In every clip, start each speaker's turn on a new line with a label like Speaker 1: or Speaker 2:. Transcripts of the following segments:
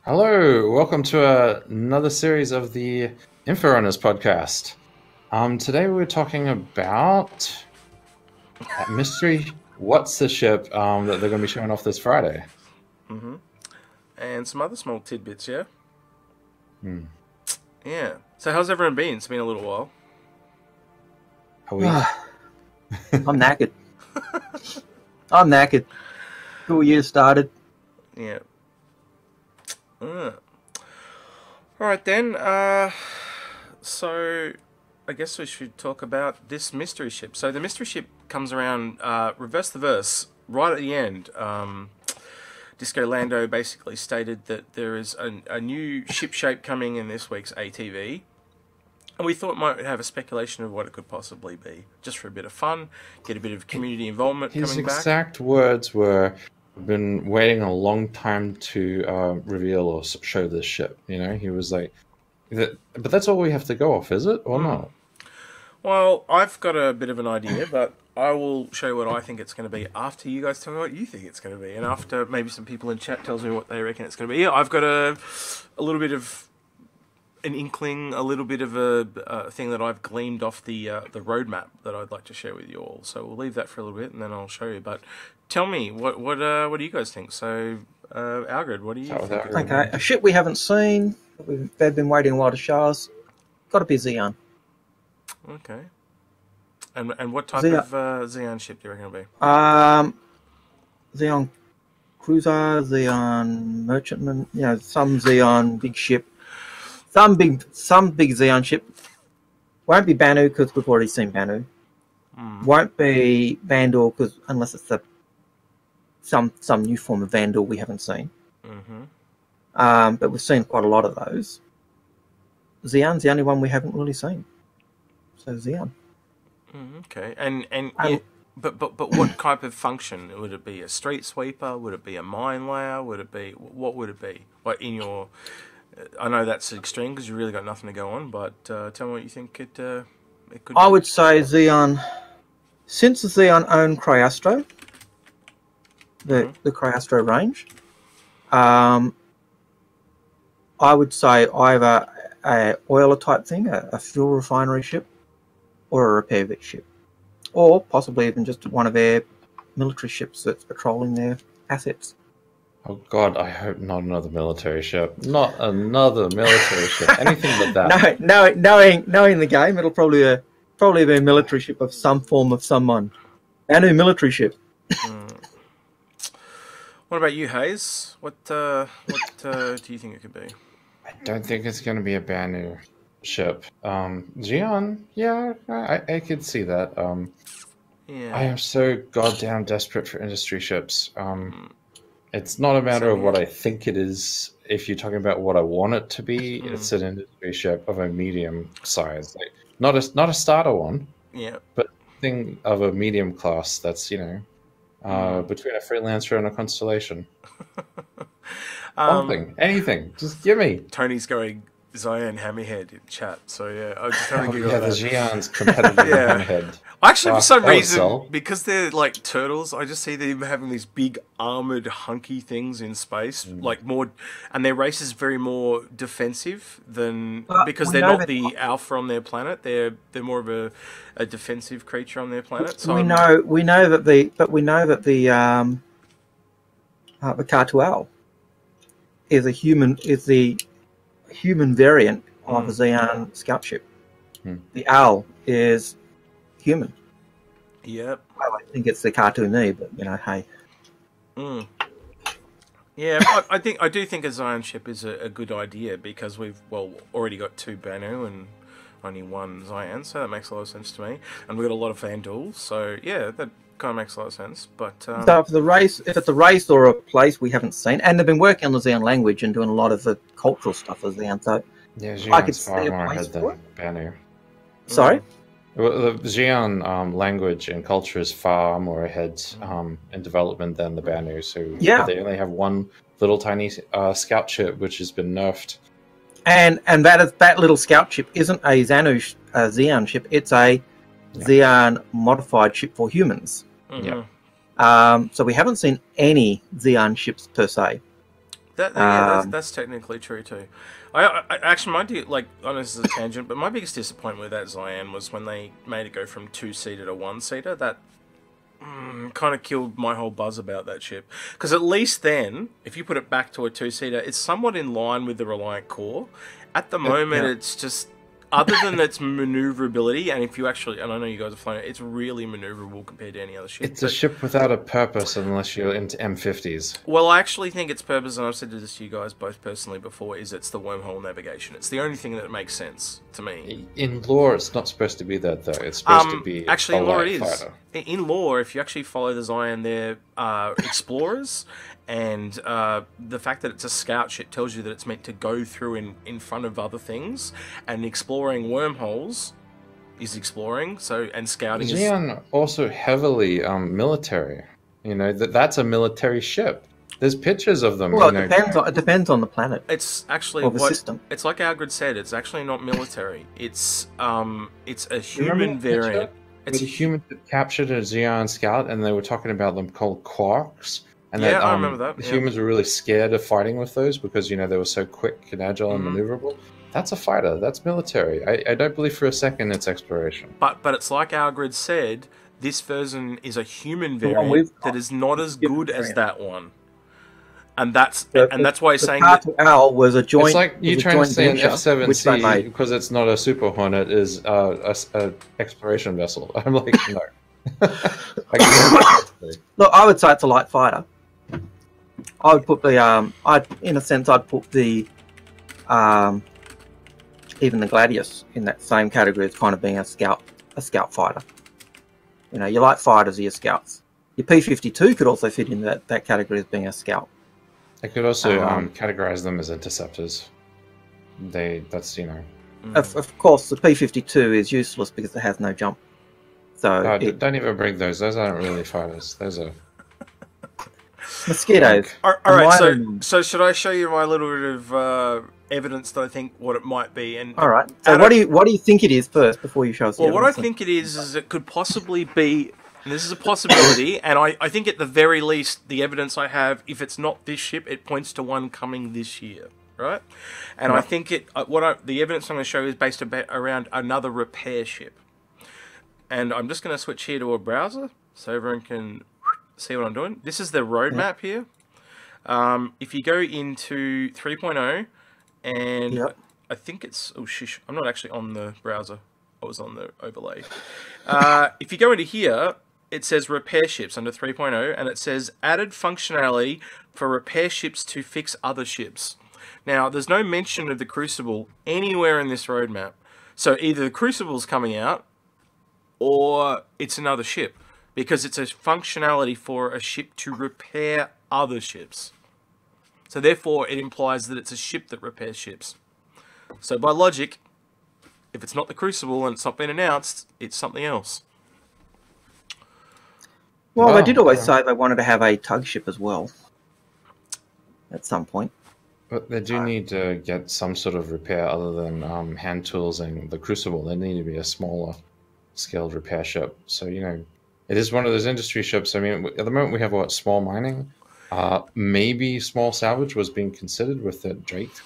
Speaker 1: Hello, welcome to another series of the Inforunners podcast. Today we're talking about that mystery. What's the ship that they're going to be showing off this Friday?
Speaker 2: And some other small tidbits, yeah?
Speaker 1: Hmm.
Speaker 2: Yeah. So how's everyone been? It's been a little while.
Speaker 1: A week.
Speaker 3: I'm knackered. I'm knackered. School year started.
Speaker 2: Yeah. Alright then, so I guess we should talk about this mystery ship. So the mystery ship comes around, reverse the verse, right at the end. Disco Lando basically stated that there is a new ship shape coming in this week's ATV. And we thought might have a speculation of what it could possibly be, just for a bit of fun, get a bit of community involvement
Speaker 1: His
Speaker 2: coming back.
Speaker 1: exact words were, "I've been waiting a long time to reveal or show this ship." You know, he was like, but that's all we have to go off, is it, or not?
Speaker 2: Well, I've got a bit of an idea, but I will show you what I think it's going to be after you guys tell me what you think it's going to be, and after maybe some people in chat tells me what they reckon it's going to be. Yeah, I've got a little bit of an inkling, a little bit of a thing that I've gleaned off the roadmap that I'd like to share with you all. So we'll leave that for a little bit, and then I'll show you. But tell me, what do you guys think? So, Algared, what do you think?
Speaker 3: Okay, a ship we haven't seen. They've been waiting a while to show us. Got to be Xeon.
Speaker 2: Okay. And what type of Xeon ship do you reckon it'll be?
Speaker 3: Xeon cruiser, Xeon merchantman. You know, some Xeon big ship. Some big Xeon ship. Won't be Banu because we've already seen Banu. Won't be Vandal because unless it's some new form of Vandal we haven't seen. But we've seen quite a lot of those. Xeon's the only one we haven't really seen. So Xeon.
Speaker 2: Okay, and yeah, but what type of function would it be? A street sweeper? Would it be a mine layer? Would it be what would it be? Like in your, I know that's extreme because you really got nothing to go on. But tell me what you think it could.
Speaker 3: I would say Xeon, since Xeon owned Cryastro, the Cryastro range. I would say either a oiler type thing, a fuel refinery ship, or a repair vet ship, or possibly even just one of their military ships that's patrolling their assets.
Speaker 1: Oh God, I hope not another military ship. Not another military ship. Anything but that.
Speaker 3: No, knowing the game, it'll probably be a military ship of some form of someone. A new military ship.
Speaker 2: What about you, Haze? What do you think it could be?
Speaker 1: I don't think it's going to be a Banu ship. Xeon, yeah, I could see that.
Speaker 2: Yeah.
Speaker 1: I am so goddamn desperate for industry ships. It's not a matter of what I think it is. If you're talking about what I want it to be, it's an industry ship of a medium size, like not a starter one.
Speaker 2: Yeah.
Speaker 1: But thing of a medium class. That's between a freelancer and a constellation. Something, anything, just give me.
Speaker 2: Tony's going Zion Hammerhead in chat, so yeah, I was just having to
Speaker 1: Yeah, the Xeon's competitive
Speaker 2: Yeah.
Speaker 1: Hammerhead.
Speaker 2: Actually, for some
Speaker 1: that would
Speaker 2: reason,
Speaker 1: sell.
Speaker 2: because they're like turtles, I just see them having these big armored, hunky things in space, like more, and their race is very more defensive than because
Speaker 3: we
Speaker 2: they're
Speaker 3: know
Speaker 2: not the alpha on their planet. They're more of a defensive creature on their planet. So
Speaker 3: we know that the Cartual is the human variant of a Xeon scout ship. The owl is human.
Speaker 2: Yep.
Speaker 3: I think it's the cartoony, but hey.
Speaker 2: Yeah, I do think a Zion ship is a good idea because we've already got 2 Banu and only 1 Zion, so that makes a lot of sense to me. And we've got a lot of Vandals, so yeah, that kind of makes a lot of sense. But
Speaker 3: so if it's a race or a place we haven't seen, and they've been working on the Xeon language and doing a lot of the cultural stuff with Xeon, so
Speaker 1: Yeah,
Speaker 3: I could
Speaker 1: Xeon's
Speaker 3: see
Speaker 1: far
Speaker 3: a
Speaker 1: more
Speaker 3: place
Speaker 1: ahead
Speaker 3: for
Speaker 1: than Banu.
Speaker 3: Sorry?
Speaker 1: Well, the Xeon language and culture is far more ahead in development than the Banu. So
Speaker 3: Yeah.
Speaker 1: they only have one little tiny scout ship which has been nerfed.
Speaker 3: And that little scout ship isn't a Xeon ship, it's a Xeon modified ship for humans.
Speaker 1: Yeah.
Speaker 3: So we haven't seen any Xeon ships per se.
Speaker 2: That's technically true too. I actually I know this is a tangent, but my biggest disappointment with that Cyan was when they made it go from 2-seater to 1-seater. That kind of killed my whole buzz about that ship. Because at least then, if you put it back to a 2-seater, it's somewhat in line with the Reliant core. At the moment, it's just, other than its maneuverability, and if you actually, and I know you guys have flown it, it's really maneuverable compared to any other ship.
Speaker 1: It's a ship without a purpose unless you're into M50s.
Speaker 2: Well, I actually think its purpose, and I've said this to you guys both personally before, is it's the wormhole navigation. It's the only thing that makes sense to me.
Speaker 1: In lore, it's not supposed to be that, though. It's supposed to be
Speaker 2: actually, in lore it is.
Speaker 1: Fighter.
Speaker 2: In lore, if you actually follow the Cyan, they're explorers, and the fact that it's a scout ship tells you that it's meant to go through in front of other things, and exploring wormholes is exploring, and scouting is...
Speaker 1: Xeon also heavily military. You know, that's a military ship. There's pictures of them.
Speaker 3: Well, it depends on the planet.
Speaker 2: It's actually
Speaker 3: or the system.
Speaker 2: It's like Algared said. It's actually not military. It's a human variant.
Speaker 1: It's a human that captured a Xeon scout, and they were talking about them called quarks. And
Speaker 2: yeah, I remember that.
Speaker 1: The humans were really scared of fighting with those because, you know, they were so quick and agile and maneuverable. That's a fighter. That's military. I don't believe for a second it's exploration.
Speaker 2: But it's like Algared said, this version is a human variant that is not as good as that one. And that's why he's saying that
Speaker 3: Al was a joint.
Speaker 1: It's like you trying to say an F7C because it's not a Super Hornet is a exploration vessel. I'm like, no.
Speaker 3: Look, I would say it's a light fighter. I would put the I'd put the even the Gladius in that same category as kind of being a scout fighter. You know, your light fighters are your scouts. Your P-52 could also fit in that category as being a scout.
Speaker 1: I could also categorize them as interceptors. That's you know.
Speaker 3: Of course, the P-52 is useless because it has no jump. So
Speaker 1: don't even bring those. Those aren't really fighters. Those are
Speaker 3: mosquitoes.
Speaker 2: All right. So should I show you my little bit of evidence that I think what it might be? And
Speaker 3: all right. So what do you think it is first before you show us?
Speaker 2: Well, what I think it is it could possibly be. And this is a possibility, and I think at the very least, the evidence I have, if it's not this ship, it points to one coming this year, right? And I think the evidence I'm going to show is based around another repair ship. And I'm just going to switch here to a browser so everyone can see what I'm doing. This is the roadmap here. If you go into 3.0, and I think it's... Oh, shish. I'm not actually on the browser. I was on the overlay. If you go into here, it says repair ships under 3.0, and it says added functionality for repair ships to fix other ships. Now, there's no mention of the Crucible anywhere in this roadmap. So either the Crucible's coming out, or it's another ship, because it's a functionality for a ship to repair other ships. So therefore, it implies that it's a ship that repairs ships. So by logic, if it's not the Crucible and it's not been announced, it's something else.
Speaker 3: Well, they did always say they wanted to have a tug ship as well at some point.
Speaker 1: But they do need to get some sort of repair other than hand tools and the Crucible. They need to be a smaller scaled repair ship. So, you know, it is one of those industry ships. I mean, at the moment we have, small mining? Maybe small salvage was being considered with the Drake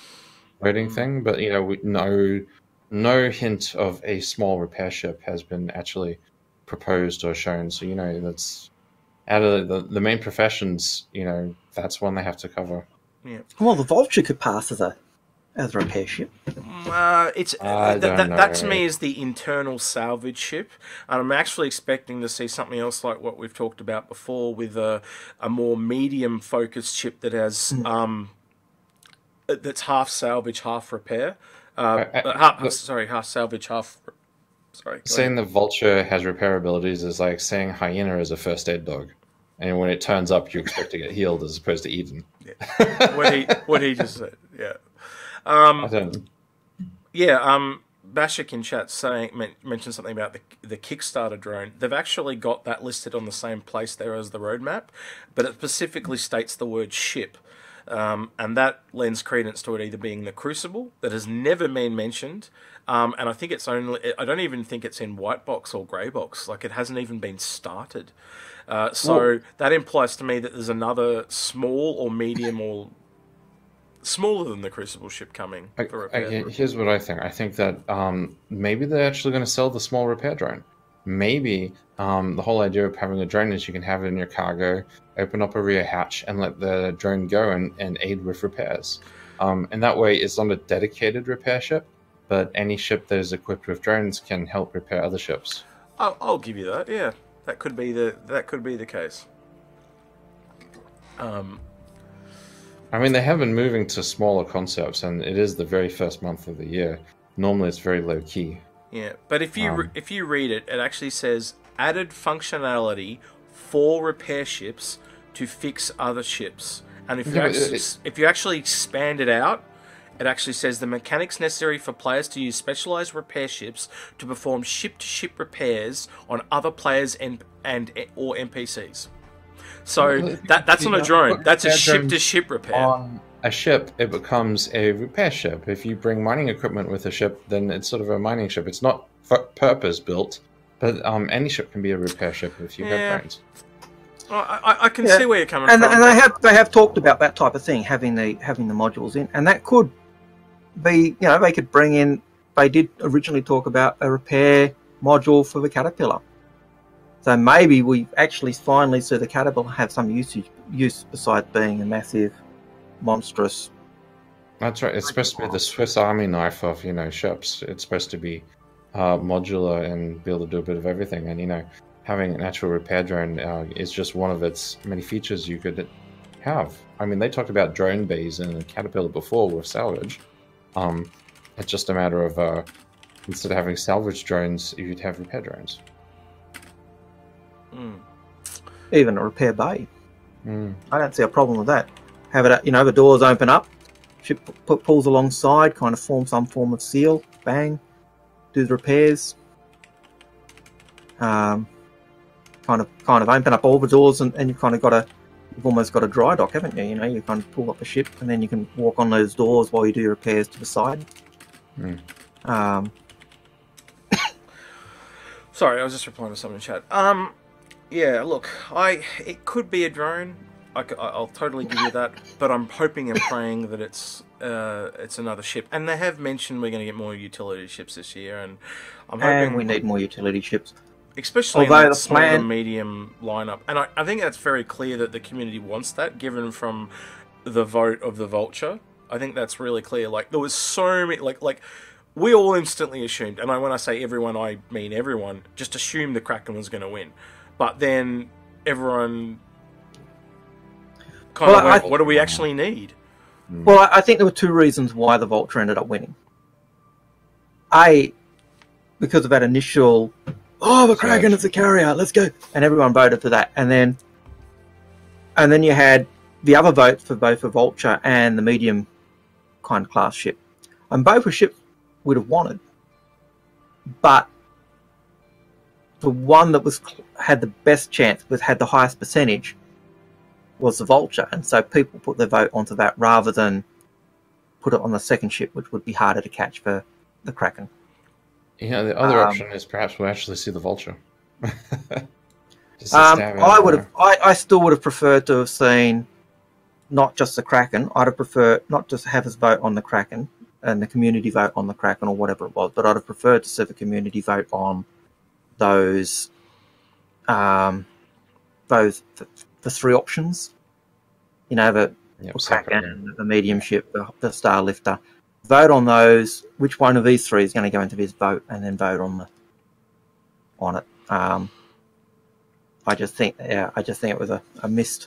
Speaker 1: rating thing. But, you know, no hint of a small repair ship has been actually proposed or shown. So, you know, that's out of the main professions, you know, that's one they have to cover.
Speaker 2: Yeah.
Speaker 3: Well, the Vulture could pass as a repair ship.
Speaker 2: That to me is the internal salvage ship, and I'm actually expecting to see something else like what we've talked about before with a more medium focused ship that has that's half salvage, half repair. Half salvage, half. Sorry.
Speaker 1: Saying the Vulture has repair abilities is like saying Hyena is a first aid dog, and when it turns up, you expect to get healed as opposed to eaten.
Speaker 2: Yeah. What he just said. Yeah.
Speaker 1: I don't.
Speaker 2: Yeah. Bashik in chat mentioned something about the Kickstarter drone. They've actually got that listed on the same place there as the roadmap, but it specifically states the word ship. And that lends credence to it either being the Crucible that has never been mentioned, and I think it's I don't even think it's in white box or grey box. Like, it hasn't even been started. So that implies to me that there's another small or medium or smaller than the Crucible ship coming for repair.
Speaker 1: Here's what I think. I think that maybe they're actually going to sell the small repair drone. Maybe the whole idea of having a drone is you can have it in your cargo, open up a rear hatch, and let the drone go and aid with repairs. And that way, it's not a dedicated repair ship, but any ship that is equipped with drones can help repair other ships.
Speaker 2: I'll give you that. Yeah, that could be the case.
Speaker 1: I mean, they have been moving to smaller concepts, and it is the very first month of the year. Normally, it's very low key.
Speaker 2: Yeah, but if you read it, it actually says added functionality for repair ships to fix other ships. And if you actually expand it out, it actually says the mechanics necessary for players to use specialized repair ships to perform ship-to-ship repairs on other players or NPCs. So that's not a drone. That's a ship-to-ship repair.
Speaker 1: On a ship, it becomes a repair ship. If you bring mining equipment with a ship, then it's sort of a mining ship. It's not purpose-built, but any ship can be a repair ship if you have drones.
Speaker 2: I can see where you're coming from.
Speaker 3: And they have talked about that type of thing, having the modules in, and that could be, they could bring in. They did originally talk about a repair module for the Caterpillar, so maybe we actually finally see the Caterpillar have some use besides being a massive, monstrous.
Speaker 1: That's right. It's supposed to be the Swiss Army knife of ships. It's supposed to be modular and be able to do a bit of everything, and having an actual repair drone is just one of its many features you could have. I mean, they talked about drone bays in the Caterpillar before with salvage. It's just a matter of instead of having salvage drones, you'd have repair drones.
Speaker 3: Even a repair bay. I don't see a problem with that. Have it, the doors open up, ship pulls alongside, kind of form some form of seal, bang, do the repairs. Kind of open up all the doors, and you've almost got a dry dock, haven't you? You kind of pull up a ship, and then you can walk on those doors while you do your repairs to the side.
Speaker 2: Sorry, I was just replying to something in chat. Yeah, look, it could be a drone. I'll totally give you that, but I'm hoping and praying that it's another ship. And they have mentioned we're going to get more utility ships this year, and I'm hoping
Speaker 3: we need more utility ships.
Speaker 2: Especially in that small to medium lineup. And I think that's very clear that the community wants that, given from the vote of the Vulture. I think that's really clear. Like, there was so many... Like we all instantly assumed, and when I say everyone, I mean everyone, just assumed the Kraken was going to win. But then everyone kind of went, what do we actually need?
Speaker 3: Well, I think there were two reasons why the Vulture ended up winning. Because of that initial... the Kraken is a carrier, let's go. And everyone voted for that. And then you had the other votes for both the Vulture and the medium kind of class ship. And both the ships would have wanted. But the one that had the best chance, had the highest percentage, was the Vulture. And so people put their vote onto that rather than put it on the second ship, which would be harder to catch for the Kraken.
Speaker 1: The other option is perhaps we'll actually see the Vulture.
Speaker 3: I still would have preferred to have seen not just the Kraken. I'd have preferred not just have us vote on the Kraken and the community vote on the Kraken or whatever it was, but I'd have preferred to see the community vote on those the three options. The Kraken, the medium ship, the Star Lifter. Vote on those. Which one of these three is going to go into this vote, and then vote on it. I just think it was a missed.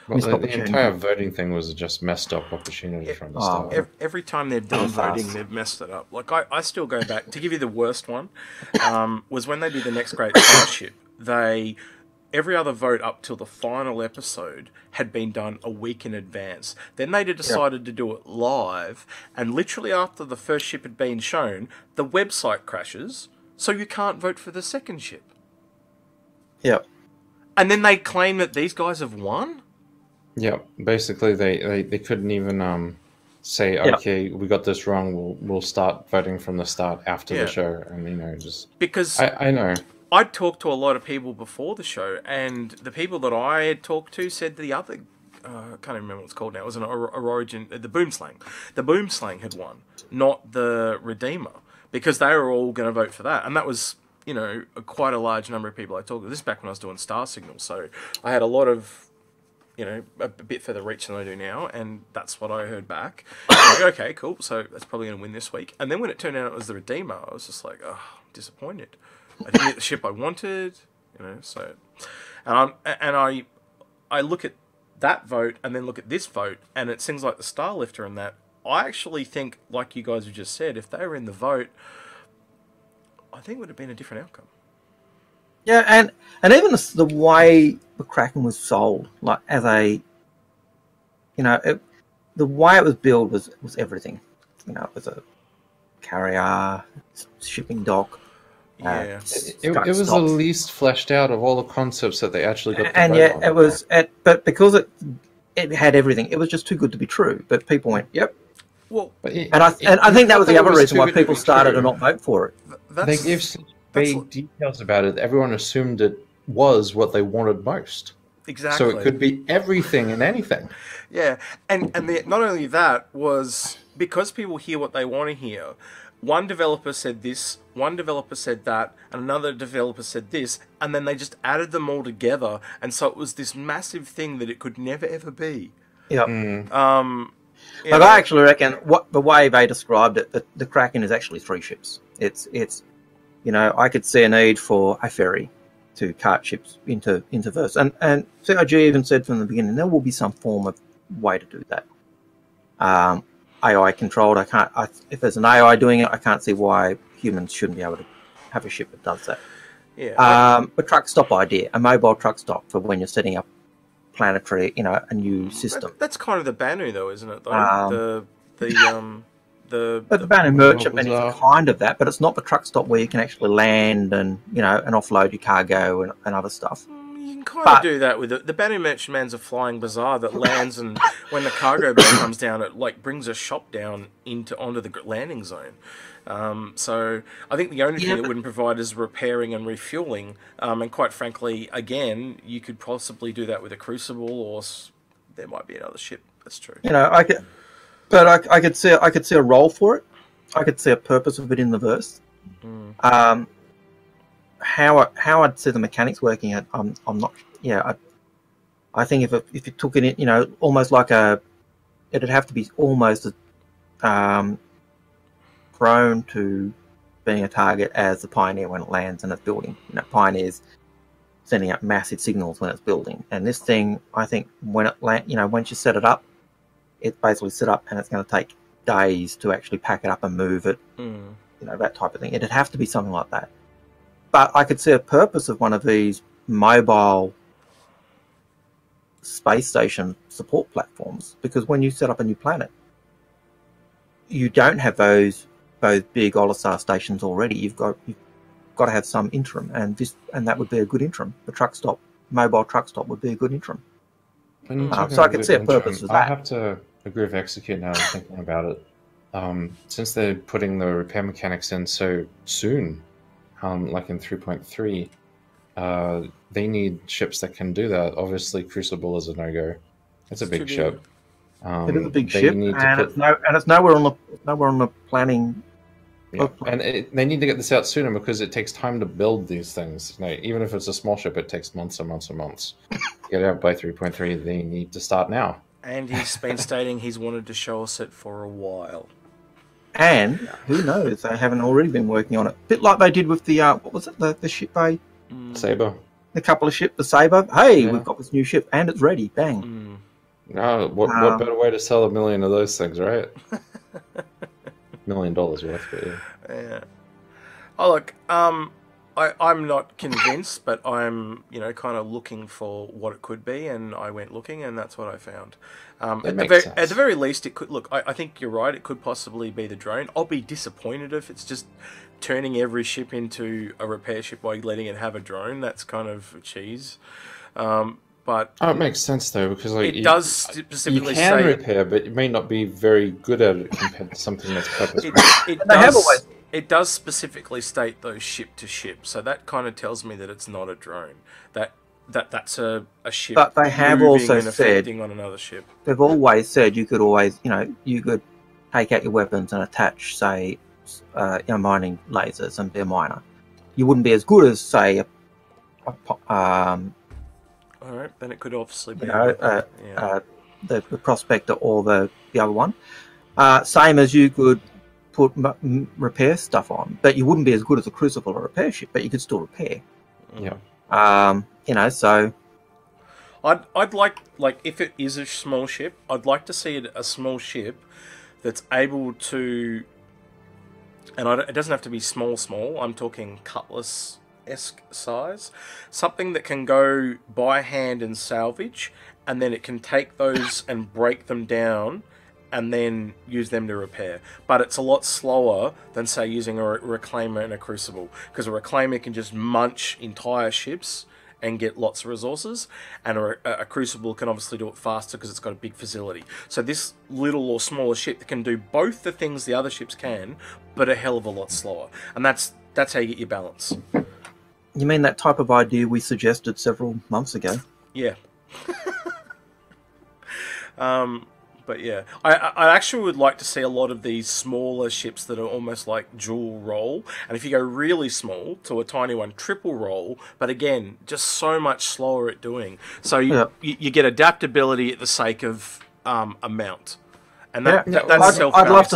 Speaker 1: The entire voting thing was just messed up opportunity from the start.
Speaker 2: Every time they've done voting, they've messed it up. Like I still go back to give you the worst one. Was when they did the Next Great Starship. Every other vote up till the final episode had been done a week in advance. Then they decided to do it live, and literally after the first ship had been shown, the website crashes, so you can't vote for the second ship.
Speaker 3: Yep.
Speaker 2: And then they claim that these guys have won?
Speaker 1: Yeah, basically they couldn't even say, okay, we got this wrong, we'll start voting from the start after the show. And, just...
Speaker 2: Because...
Speaker 1: I know.
Speaker 2: I'd talked to a lot of people before the show, and the people that I had talked to said the other can't even remember what it's called now. It was an origin. The Boomslang. The Boomslang had won, not the Redeemer, because they were all going to vote for that, and that was, you know, quite a large number of people I talked to. This is back when I was doing Star Signal, so I had a lot of, you know, a bit further reach than I do now, and that's what I heard back. Like, okay, cool, so that's probably going to win this week. And then when it turned out it was the Redeemer, I was just like, oh, I'm disappointed. I didn't get the ship I wanted, you know, so... And I look at that vote and then look at this vote, and it seems like the Starlifter and that, I actually think, like you guys have just said, if they were in the vote, I think it would have been a different outcome.
Speaker 3: Yeah, and even the way the Kraken was sold, like as a, you know, the way it was billed was everything. You know, it was a carrier, shipping dock.
Speaker 2: Yeah,
Speaker 1: it was the least fleshed out of all the concepts that they actually got.
Speaker 3: And yet it was, but because it had everything, it was just too good to be true. But people went, "Yep."
Speaker 2: Well,
Speaker 3: and I think that was the other reason why people started to not vote for it.
Speaker 1: They gave such vague details about it. Everyone assumed it was what they wanted most.
Speaker 2: Exactly.
Speaker 1: So it could be everything and anything.
Speaker 2: Yeah, and not only that was because people hear what they want to hear. One developer said this, one developer said that, and another developer said this, and then they just added them all together, and so it was this massive thing that it could never ever be.
Speaker 3: Yeah.
Speaker 2: But
Speaker 3: I actually reckon the way they described it, the Kraken is actually 3 ships. It's you know, I could see a need for a ferry to cart ships into verse, and CIG even said from the beginning there will be some form of way to do that. AI controlled. If there's an AI doing it, I can't see why humans shouldn't be able to have a ship that does that.
Speaker 2: Yeah.
Speaker 3: A truck stop idea, a mobile truck stop for when you're setting up planetary, you know, a new system.
Speaker 2: That's kind of the Banu, though, isn't it? Though? But the
Speaker 3: Banu merchantman is kind of that, but it's not the truck stop where you can actually land and, you know, and offload your cargo and other stuff.
Speaker 2: You can kind of do that with it. The Banu merchantman's a flying bazaar that lands, and when the cargo boat comes down, it like brings a shop down onto the landing zone. So I think the only thing it wouldn't provide is repairing and refueling. And quite frankly, again, you could possibly do that with a Crucible, or there might be another ship. That's true.
Speaker 3: You know, I could see a role for it. I could see a purpose of it in the verse. How I'd see the mechanics working, I'm not. Yeah, I think if you took it in, you know, almost like it'd have to be almost prone to being a target as the Pioneer when it lands and it's building. You know, Pioneer's sending out massive signals when it's building, and this thing, I think, when it once you set it up, it's basically set up, and it's going to take days to actually pack it up and move it. You know, that type of thing. It'd have to be something like that. But I could see a purpose of one of these mobile space station support platforms, because when you set up a new planet, you don't have those big Olisar stations already. You've got to have some interim, and that would be a good interim. The mobile truck stop would be a good interim. So I could see a purpose for that.
Speaker 1: I have to agree with Execute now. Thinking about it, since they're putting the repair mechanics in so soon. Like in 3.3, they need ships that can do that. Obviously, Crucible is a no-go. It's a big ship.
Speaker 3: It is a big ship, and it's nowhere on the planning.
Speaker 1: Yeah. And they need to get this out sooner because it takes time to build these things. You know, even if it's a small ship, it takes months and months and months. To get it out by 3.3, they need to start now.
Speaker 2: And he's been stating he's wanted to show us it for a while.
Speaker 3: And who knows? They haven't already been working on it. A bit like they did with the what was it? The ship bay,
Speaker 1: Saber.
Speaker 3: The couple of ships, the Saber. Hey, we've got this new ship and it's ready. Bang.
Speaker 1: No, what better way to sell 1 million of those things, right? $1 million worth, but
Speaker 2: yeah. Oh look, I'm not convinced, but I'm kind of looking for what it could be, and I went looking, and that's what I found. At the very least, it could look. I think you're right. It could possibly be the drone. I'll be disappointed if it's just turning every ship into a repair ship by letting it have a drone. That's kind of cheese. But
Speaker 1: it makes sense though, because
Speaker 2: it does specifically say
Speaker 1: you can repair, but you may not be very good at it compared to something that's purpose-built.
Speaker 2: It does specifically state those ship to ship, so that kind of tells me that it's not a drone. That that's a ship.
Speaker 3: But they have
Speaker 2: moving
Speaker 3: also
Speaker 2: and
Speaker 3: said
Speaker 2: affecting on another ship.
Speaker 3: they've always said you could always, you could take out your weapons and attach, say, mining lasers and be a miner. You wouldn't be as good as, say,
Speaker 2: All right, then it could obviously be
Speaker 3: the prospector or the other one. Same as you could put repair stuff on, but you wouldn't be as good as a crucible or repair ship, but you could still repair.
Speaker 1: Yeah.
Speaker 3: So
Speaker 2: I'd like if it is a small ship, I'd like to see a small ship that's able to, and it doesn't have to be small. I'm talking Cutlass-esque size, something that can go by hand and salvage, and then it can take those and break them down and then use them to repair. But it's a lot slower than, say, using a reclaimer and a crucible, because a reclaimer can just munch entire ships and get lots of resources, and a crucible can obviously do it faster because it's got a big facility. So this little or smaller ship that can do both the things the other ships can, but a hell of a lot slower. And that's how you get your balance.
Speaker 3: you mean that type of idea we suggested several months ago?
Speaker 2: Yeah. But yeah, I actually would like to see a lot of these smaller ships that are almost like dual roll. And if you go really small to a tiny one, triple roll. But again, just so much slower at doing. So you get adaptability at the sake of amount. And that's
Speaker 3: I'd love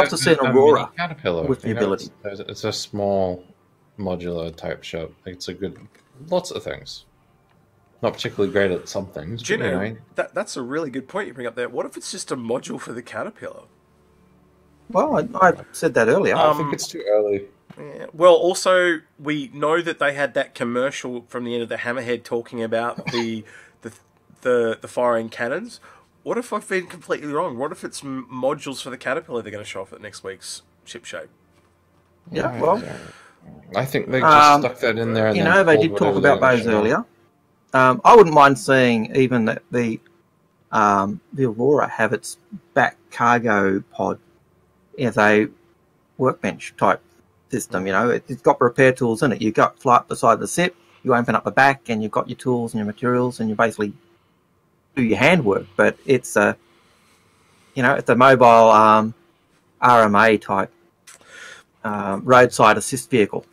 Speaker 3: to see an Aurora
Speaker 1: Caterpillar
Speaker 3: with the ability.
Speaker 1: It's a small modular type ship. It's a good, lots of things. Not particularly great at some things.
Speaker 2: Do you know, that's a really good point you bring up there. What if it's just a module for the Caterpillar?
Speaker 3: Well, I said that earlier.
Speaker 1: I think it's too early.
Speaker 2: Yeah. Well, also, we know that they had that commercial from the end of the Hammerhead talking about the firing cannons. What if I've been completely wrong? What if it's modules for the Caterpillar they're going to show off at next week's ship show?
Speaker 3: Yeah, well,
Speaker 1: I think they just stuck that in there. And
Speaker 3: they did talk about those earlier. I wouldn't mind seeing even that the Aurora have its back cargo pod as a workbench type system. You know, it's got repair tools in it. You've got flight beside the ship. You open up the back, and you've got your tools and your materials, and you basically do your handwork. But it's a mobile RMA type roadside assist vehicle.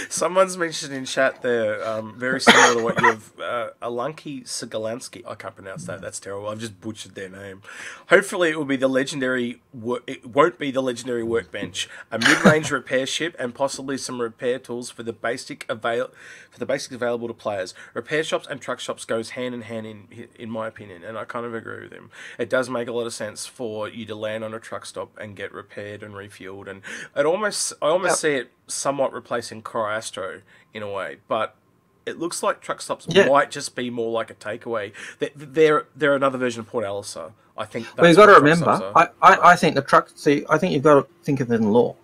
Speaker 2: Someone's mentioned in chat there, very similar to what you've... Alanki Sigalansky. I can't pronounce that. That's terrible. I've just butchered their name. Hopefully it will be the legendary... It won't be the legendary workbench. A mid-range repair ship and possibly some repair tools for the basics available to players. Repair shops and truck shops goes hand in hand in my opinion, and I kind of agree with him. It does make a lot of sense for you to land on a truck stop and get repaired and refueled, and I almost see it somewhat replacing Cryastro in a way, but it looks like truck stops might just be more like a takeaway. They're another version of Port Alisa. I think. That's
Speaker 3: you've got to remember. I think the truck. See, I think you've got to think of it in law.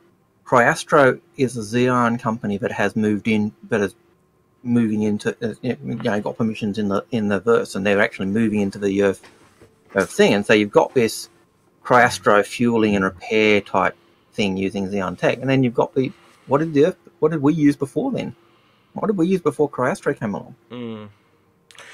Speaker 3: Cryastro is a Xeon company that has moved in, that is moving into, got permissions in the verse, and they're actually moving into the Earth thing. And so you've got this Cryastro fueling and repair type thing using Xeon tech, and then you've got the what did we use before then? What did we use before Cryastro came along?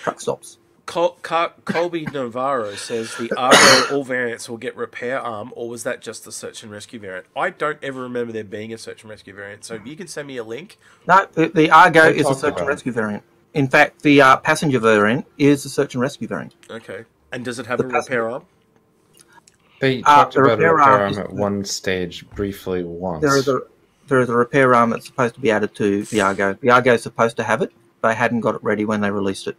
Speaker 3: Truck stops.
Speaker 2: Colby Navarro says the Argo all variants will get repair arm, or was that just the search and rescue variant? I don't ever remember there being a search and rescue variant, so if you can send me a link.
Speaker 3: No, the Argo is a search and rescue variant. In fact, the passenger variant is a search and rescue variant.
Speaker 2: Okay. And does it have a repair arm?
Speaker 1: They talked about a repair arm at one stage briefly once.
Speaker 3: There is a repair arm that's supposed to be added to the Argo. The Argo is supposed to have it. They hadn't got it ready when they released it.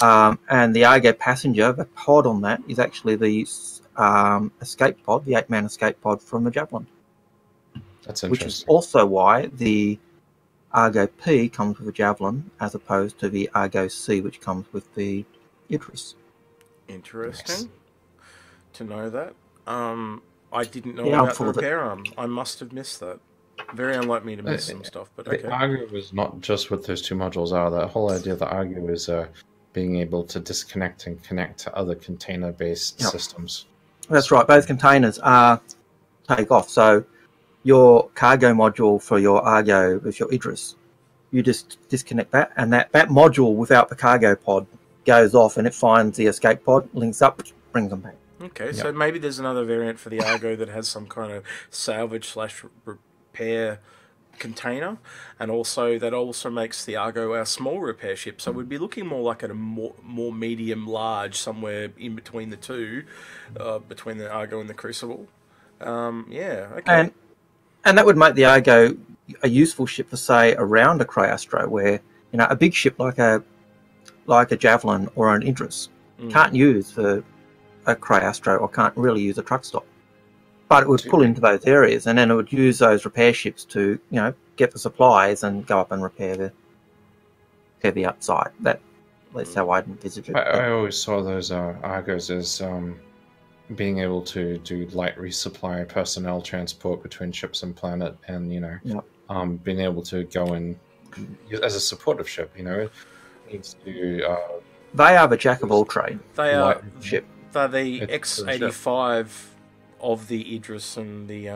Speaker 3: And the Argo passenger, the pod on that, is actually the escape pod, the 8-man escape pod from the Javelin.
Speaker 1: That's interesting.
Speaker 3: Which is also why the Argo P comes with a Javelin, as opposed to the Argo C, which comes with the Idris.
Speaker 2: Interesting to know that. I didn't know about the repair arm. I must have missed that. Very unlike me to miss some stuff, but okay.
Speaker 1: The Argo is not just what those two modules are. The whole idea of the Argo is being able to disconnect and connect to other container-based systems.
Speaker 3: That's right. Both containers are take off. So your cargo module for your Argo is your Idris. You just disconnect that, and that module without the cargo pod goes off, and it finds the escape pod, links up, brings them back.
Speaker 2: Okay, so maybe there's another variant for the Argo that has some kind of salvage/repair container, and also that also makes the Argo our small repair ship. So we'd be looking more like at a more medium large, somewhere in between the two, between the Argo and the Crucible. Yeah, okay.
Speaker 3: And that would make the Argo a useful ship for, say, around a Cryastro, where a big ship like a Javelin or an Idris can't use for a Cryastro, or can't really use a truck stop. But it would pull into those areas, and then it would use those repair ships to, get the supplies and go up and repair the outside. That's how I'd envisage it.
Speaker 1: I always saw those Argos as being able to do light resupply, personnel transport between ships and planet, and being able to go in as a supportive ship. It needs to.
Speaker 3: They are the jack of all trade.
Speaker 2: They are
Speaker 3: ship.
Speaker 2: They're the X-85 of the Idris and the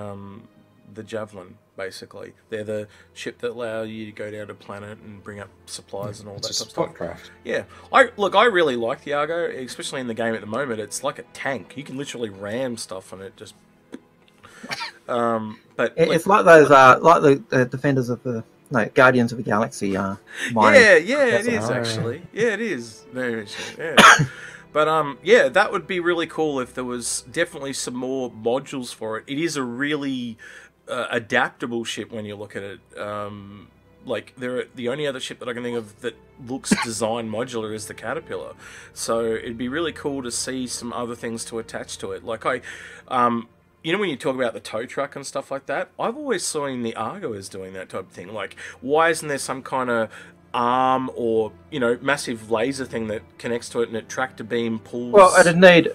Speaker 2: Javelin, basically. They're the ship that allow you to go down to planet and bring up supplies and all that sort of stuff.
Speaker 1: Craft.
Speaker 2: Yeah. I really like the Argo, especially in the game at the moment. It's like a tank. You can literally ram stuff on it, just... but
Speaker 3: it's like those, like the defenders of the... No, Guardians of the Galaxy. Yeah,
Speaker 2: it is, actually. Yeah, it is. Very much, yeah. But, that would be really cool if there was definitely some more modules for it. It is a really adaptable ship when you look at it. The only other ship that I can think of that looks designed modular is the Caterpillar. So it'd be really cool to see some other things to attach to it. Like when you talk about the tow truck and stuff like that, I've always seen the Argo as doing that type of thing. Like, why isn't there some kind of arm or massive laser thing that connects to it and a tractor beam pulls?
Speaker 3: Well, it'd need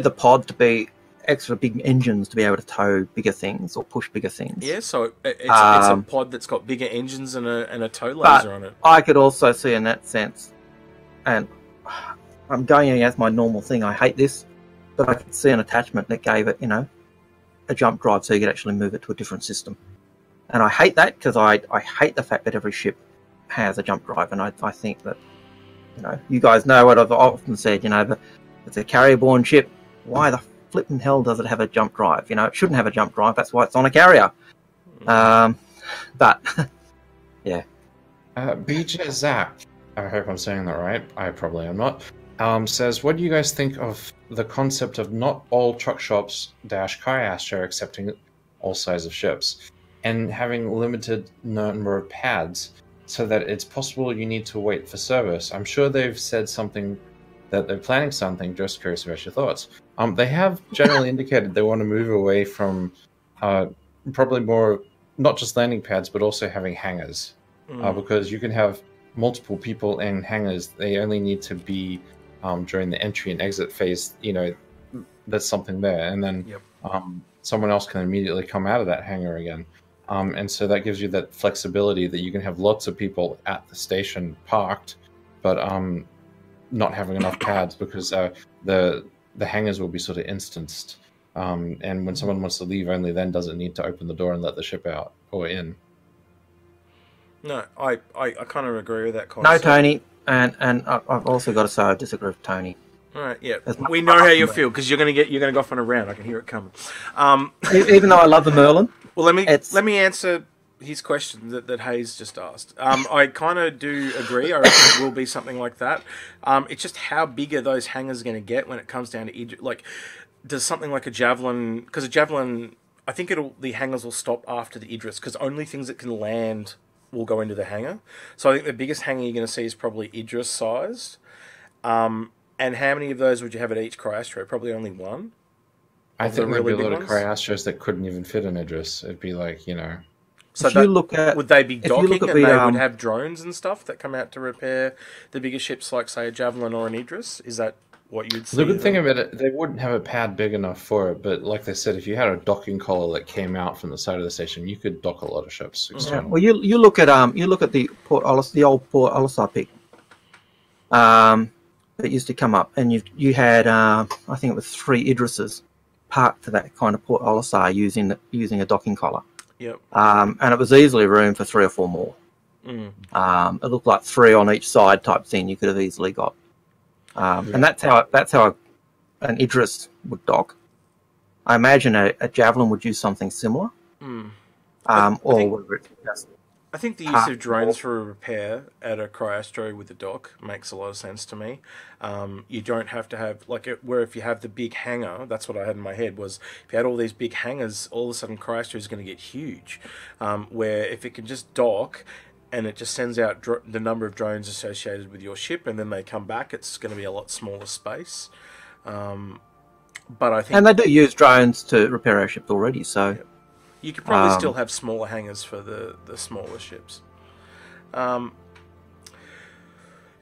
Speaker 3: the pod to be extra big engines to be able to tow bigger things or push bigger things.
Speaker 2: Yeah, so it's a pod that's got bigger engines and a tow laser on it.
Speaker 3: I could also see in that sense, and I'm going against my normal thing, I hate this, but I could see an attachment that gave it, a jump drive so you could actually move it to a different system. And I hate that because I hate the fact that every ship has a jump drive, and I think that, you guys know what I've often said, it's a carrier-borne ship. Why the flipping hell does it have a jump drive? It shouldn't have a jump drive. That's why it's on a carrier. But, yeah.
Speaker 1: BJ Zap, I hope I'm saying that right. I probably am not. Says, what do you guys think of the concept of not all truck shops - Cryastro accepting all sizes of ships, and having limited number of pads, so that it's possible you need to wait for service? I'm sure they've said something, that they're planning something. Just curious about your thoughts. They have generally indicated they want to move away from probably more, not just landing pads, but also having hangars. Because you can have multiple people in hangars. They only need to be during the entry and exit phase. There's something there. And then someone else can immediately come out of that hangar again. And so that gives you that flexibility that you can have lots of people at the station parked, but not having enough pads, because the hangars will be sort of instanced. And when someone wants to leave, only then does it need to open the door and let the ship out or in.
Speaker 2: No, I kind of agree with that concept.
Speaker 3: No, Tony, and I've also got to say I disagree with Tony.
Speaker 2: All right, yeah, we know how you feel, because you're gonna go off on a round. I can hear it coming.
Speaker 3: Even though I love the Merlin.
Speaker 2: Well, let me answer his question that Haze just asked. I kind of do agree. I reckon it will be something like that. It's just how big are those hangars going to get when it comes down to does something like a Javelin? Because a Javelin, I think the hangars will stop after the Idris, because only things that can land will go into the hangar. So I think the biggest hangar you're going to see is probably Idris sized. And how many of those would you have at each Cryastro? Probably only one.
Speaker 1: I think there'd be a lot of Cryastros that couldn't even fit in Idris. It'd be like,
Speaker 2: So would they be docking, and they would have drones and stuff that come out to repair the bigger ships, like, say, a Javelin or an Idris? Is that what you'd see?
Speaker 1: The good thing about it, they wouldn't have a pad big enough for it, but like they said, if you had a docking collar that came out from the side of the station, you could dock a lot of ships.
Speaker 3: Yeah. Well, you look at the Port Olisar, the old Port Olisar pic. That used to come up, and you had I think it was 3 Idrises parked to that kind of Port Olisar using a docking collar.
Speaker 2: Yep.
Speaker 3: And it was easily room for 3 or 4 more. It looked like 3 on each side type thing. You could have easily got, and that's how an Idris would dock. I imagine a Javelin would use something similar.
Speaker 2: I think the use of drones for a repair at a Cryastro with a dock makes a lot of sense to me. You don't have to have, where if you have the big hangar, that's what I had in my head, was if you had all these big hangars, all of a sudden Cryastro is going to get huge. Where if it can just dock and it just sends out the number of drones associated with your ship and then they come back, it's going to be a lot smaller space. But I think...
Speaker 3: And they do use drones to repair our ships already, so...
Speaker 2: Yeah. You could probably still have smaller hangars for the smaller ships.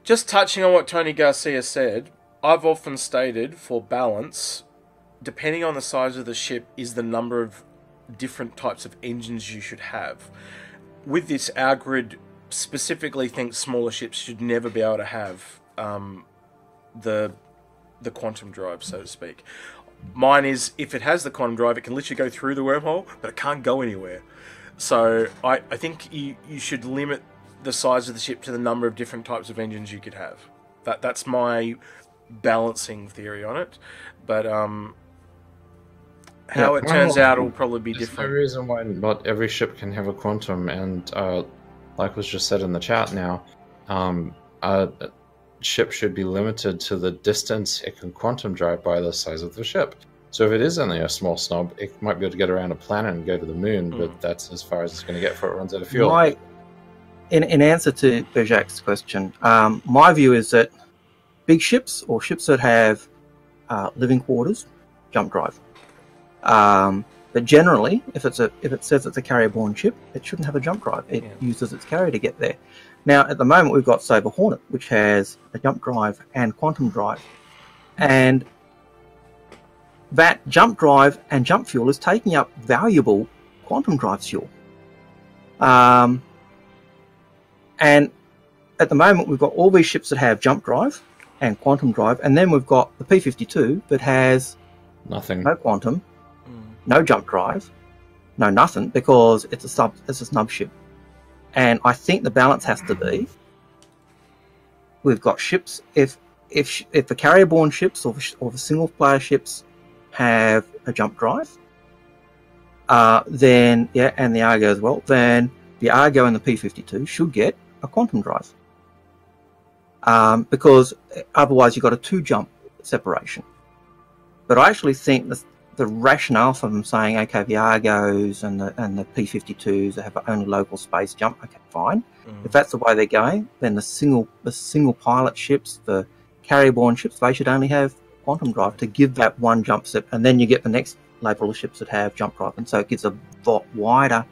Speaker 2: Just touching on what Tony Garcia said, I've often stated, for balance, depending on the size of the ship, is the number of different types of engines you should have. With this, our grid specifically thinks smaller ships should never be able to have the quantum drive, so to speak. Mine is, if it has the quantum drive, it can literally go through the wormhole, but it can't go anywhere. So I think you should limit the size of the ship to the number of different types of engines you could have. That's my balancing theory on it. But how it turns out will probably be different.
Speaker 1: There's no reason why not every ship can have a quantum, and like was just said in the chat now, a ship should be limited to the distance it can quantum drive by the size of the ship. So if it is only a small snob, it might be able to get around a planet and go to the moon, but that's as far as it's going to get before it runs out of fuel.
Speaker 3: In answer to Berjak's question, my view is that big ships or ships that have living quarters, jump drive. But generally, if it says it's a carrier-borne ship, it shouldn't have a jump drive. It uses its carrier to get there. Now, at the moment, we've got Sabre Hornet, which has a jump drive and quantum drive. And that jump drive and jump fuel is taking up valuable quantum drive fuel. And at the moment, we've got all these ships that have jump drive and quantum drive, and then we've got the P-52 that has
Speaker 1: nothing,
Speaker 3: no quantum, no jump drive, no nothing, because it's a snub ship. And I think the balance has to be, we've got ships, if the carrier-borne ships or the single-player ships have a jump drive, then, and the Argo as well, then the Argo and the P-52 should get a quantum drive. Because otherwise you've got a 2-jump separation. But I actually think the rationale for them saying, okay, the Argos and the P-52s that have only local space jump, okay, fine. If that's the way they're going, then the single pilot ships, the carrier-borne ships, they should only have quantum drive to give that one jump step, and then you get the next label of ships that have jump drive, and so it gives a wider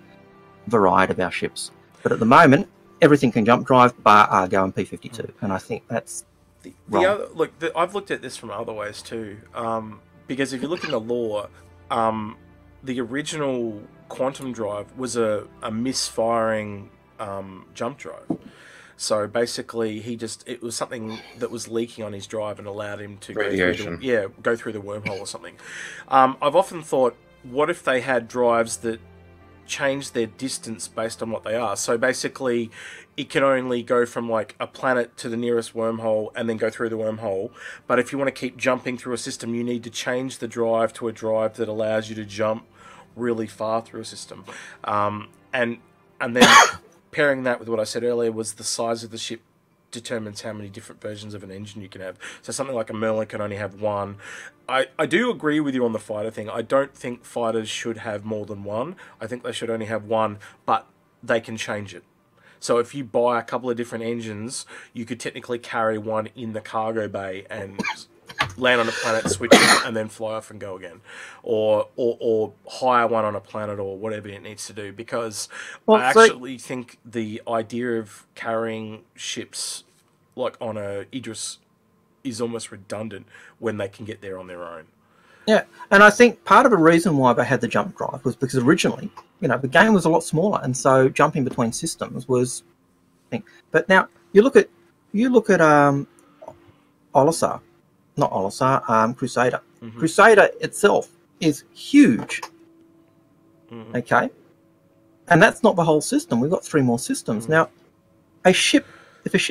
Speaker 3: variety of our ships. But at the moment, everything can jump drive bar Argo and P-52, and I think that's wrong.
Speaker 2: I've looked at this from other ways too. Because if you look in the lore, the original quantum drive was a misfiring jump drive. So basically, it was something that was leaking on his drive and allowed him to go through the wormhole or something. I've often thought, what if they had drives that change their distance based on what they are? So basically, it can only go from like a planet to the nearest wormhole and then go through the wormhole. But if you want to keep jumping through a system, you need to change the drive to a drive that allows you to jump really far through a system. And then pairing that with what I said earlier was the size of the ship determines how many different versions of an engine you can have. So something like a Merlin can only have one. I do agree with you on the fighter thing. I don't think fighters should have more than one. I think they should only have one, but they can change it. So if you buy a couple of different engines, you could technically carry one in the cargo bay and land on a planet, switch it, and then fly off and go again. Or hire one on a planet or whatever it needs to do. Because I actually think the idea of carrying ships like on a Idris is almost redundant when they can get there on their own.
Speaker 3: Yeah, and I think part of the reason why they had the jump drive was because originally, the game was a lot smaller, and so jumping between systems was thing. But now you look at Olisar, not Olisar, Crusader. Mm-hmm. Crusader itself is huge. Mm-hmm. Okay, and that's not the whole system. We've got 3 more systems. Mm-hmm. Now, a ship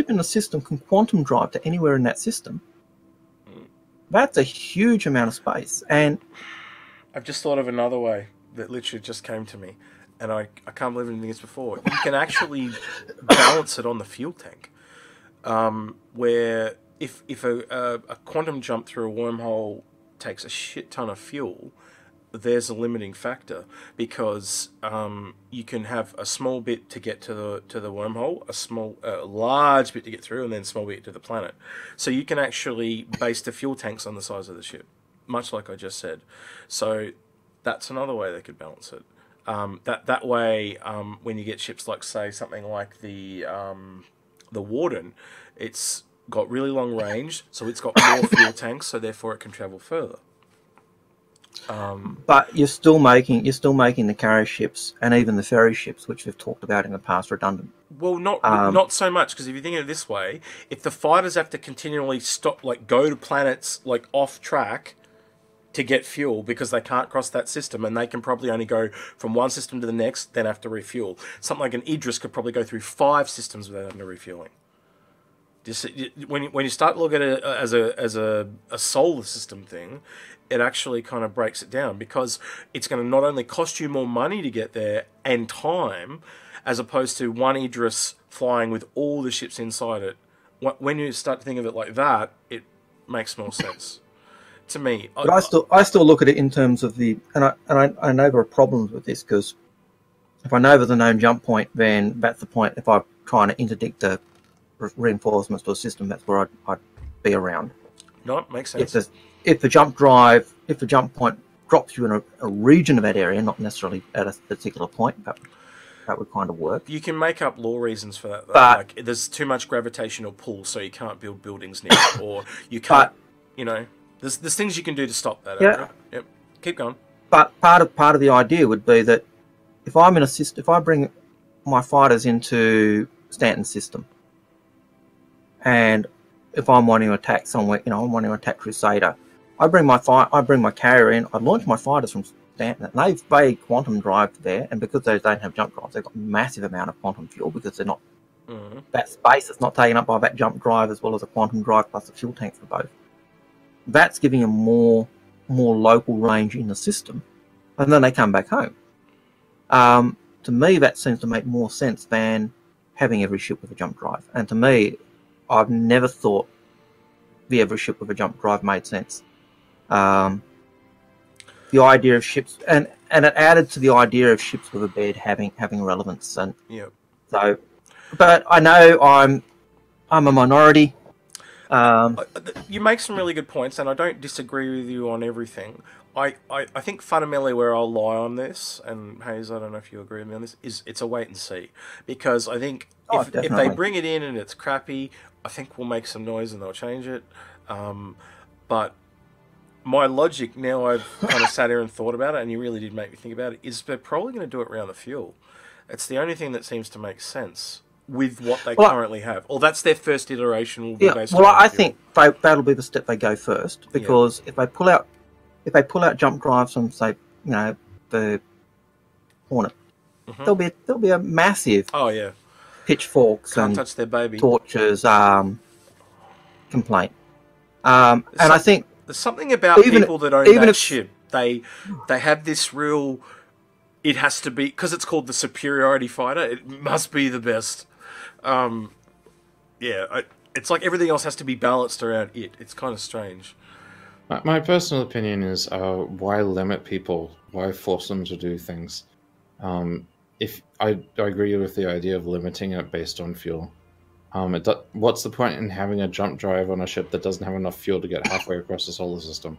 Speaker 3: in the system can quantum drive to anywhere in that system, that's a huge amount of space. And
Speaker 2: I've just thought of another way that literally just came to me, and I can't believe anything this before. You can actually balance it on the fuel tank, where if a quantum jump through a wormhole takes a shit ton of fuel, there's a limiting factor, because you can have a small bit to get to the wormhole, a large bit to get through, and then a small bit to the planet. So you can actually base the fuel tanks on the size of the ship, much like I just said. So that's another way they could balance it. That way, when you get ships like, say, something like the Warden, it's got really long range, so it's got more fuel tanks, so therefore it can travel further.
Speaker 3: But you're still making the carrier ships and even the ferry ships, which we've talked about in the past, redundant.
Speaker 2: Well, not so much, because if you think of it this way, if the fighters have to continually go to planets off track to get fuel because they can't cross that system, and they can probably only go from one system to the next, then have to refuel. Something like an Idris could probably go through 5 systems without having to refueling. Just when you start to look at it as a solar system thing, it actually kind of breaks it down, because it's going to not only cost you more money to get there and time, as opposed to one Idris flying with all the ships inside it. When you start to think of it like that, it makes more sense to me.
Speaker 3: But I still look at it in terms of and I know there are problems with this, because if I know there's a known jump point, then that's the point. If I'm trying to interdict the reinforcements to a system, that's where I'd be around.
Speaker 2: No, it makes sense.
Speaker 3: If the jump point drops you in a region of that area, not necessarily at a particular point, that would kind of work.
Speaker 2: You can make up law reasons for that, though.
Speaker 3: But
Speaker 2: there's too much gravitational pull, so you can't build buildings near it, or you can't. There's things you can do to stop that.
Speaker 3: Yeah.
Speaker 2: Yep. Keep going.
Speaker 3: But part of the idea would be that if I'm in a system, if I bring my fighters into Stanton's system, and if I'm wanting to attack somewhere, I'm wanting to attack Crusader, I bring my carrier in. I launch my fighters from Stanton. They quantum drive there, and because they don't have jump drives, they've got a massive amount of quantum fuel, because they're not that space is not taken up by that jump drive as well as a quantum drive plus the fuel tank for both. That's giving them more local range in the system, and then they come back home. To me, that seems to make more sense than having every ship with a jump drive. And to me, I've never thought every ship with a jump drive made sense. The idea of ships, and it added to the idea of ships with a bed having relevance. And so, but I know I'm a minority.
Speaker 2: You make some really good points, and I don't disagree with you on everything. I think fundamentally where I'll lie on this, and Haze, I don't know if you agree with me on this, is it's a wait and see. Because I think if they bring it in and it's crappy, I think we'll make some noise and they'll change it. But my logic, now I've kind of sat here and thought about it, and you really did make me think about it, is they're probably going to do it around the fuel. It's the only thing that seems to make sense with what they currently have. Or that's their first iteration. Will be based on
Speaker 3: I think that'll be the step they go first, because if they pull out jump drives from, say, the Hornet, there'll be a massive pitchforks
Speaker 2: Can't
Speaker 3: and
Speaker 2: touch their baby.
Speaker 3: torches complaint. And I think
Speaker 2: there's something about people that own that ship. They have this real. It has to be, because it's called the superiority fighter. It must be the best. It's like everything else has to be balanced around it. It's kind of strange.
Speaker 1: My personal opinion is, why limit people? Why force them to do things? If I agree with the idea of limiting it based on fuel. What's the point in having a jump drive on a ship that doesn't have enough fuel to get halfway across the solar system?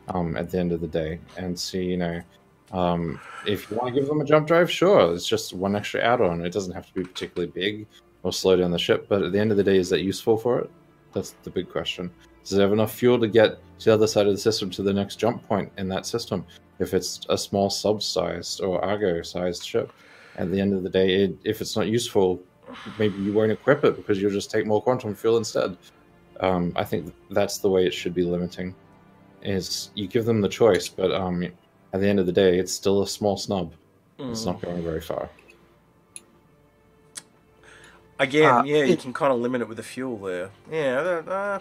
Speaker 1: At the end of the day, and see, if you want to give them a jump drive, sure, it's just one extra add-on. It doesn't have to be particularly big or slow down the ship, but at the end of the day, is that useful for it? That's the big question. Does it have enough fuel to get to the other side of the system, to the next jump point in that system? If it's a small sub-sized or Argo-sized ship, at the end of the day, if it's not useful, maybe you won't equip it because you'll just take more quantum fuel instead. I think that's the way it should be limiting, is you give them the choice, but at the end of the day, it's still a small snub. It's not going very far.
Speaker 2: Again, yeah, you can kind of limit it with the fuel there. Yeah,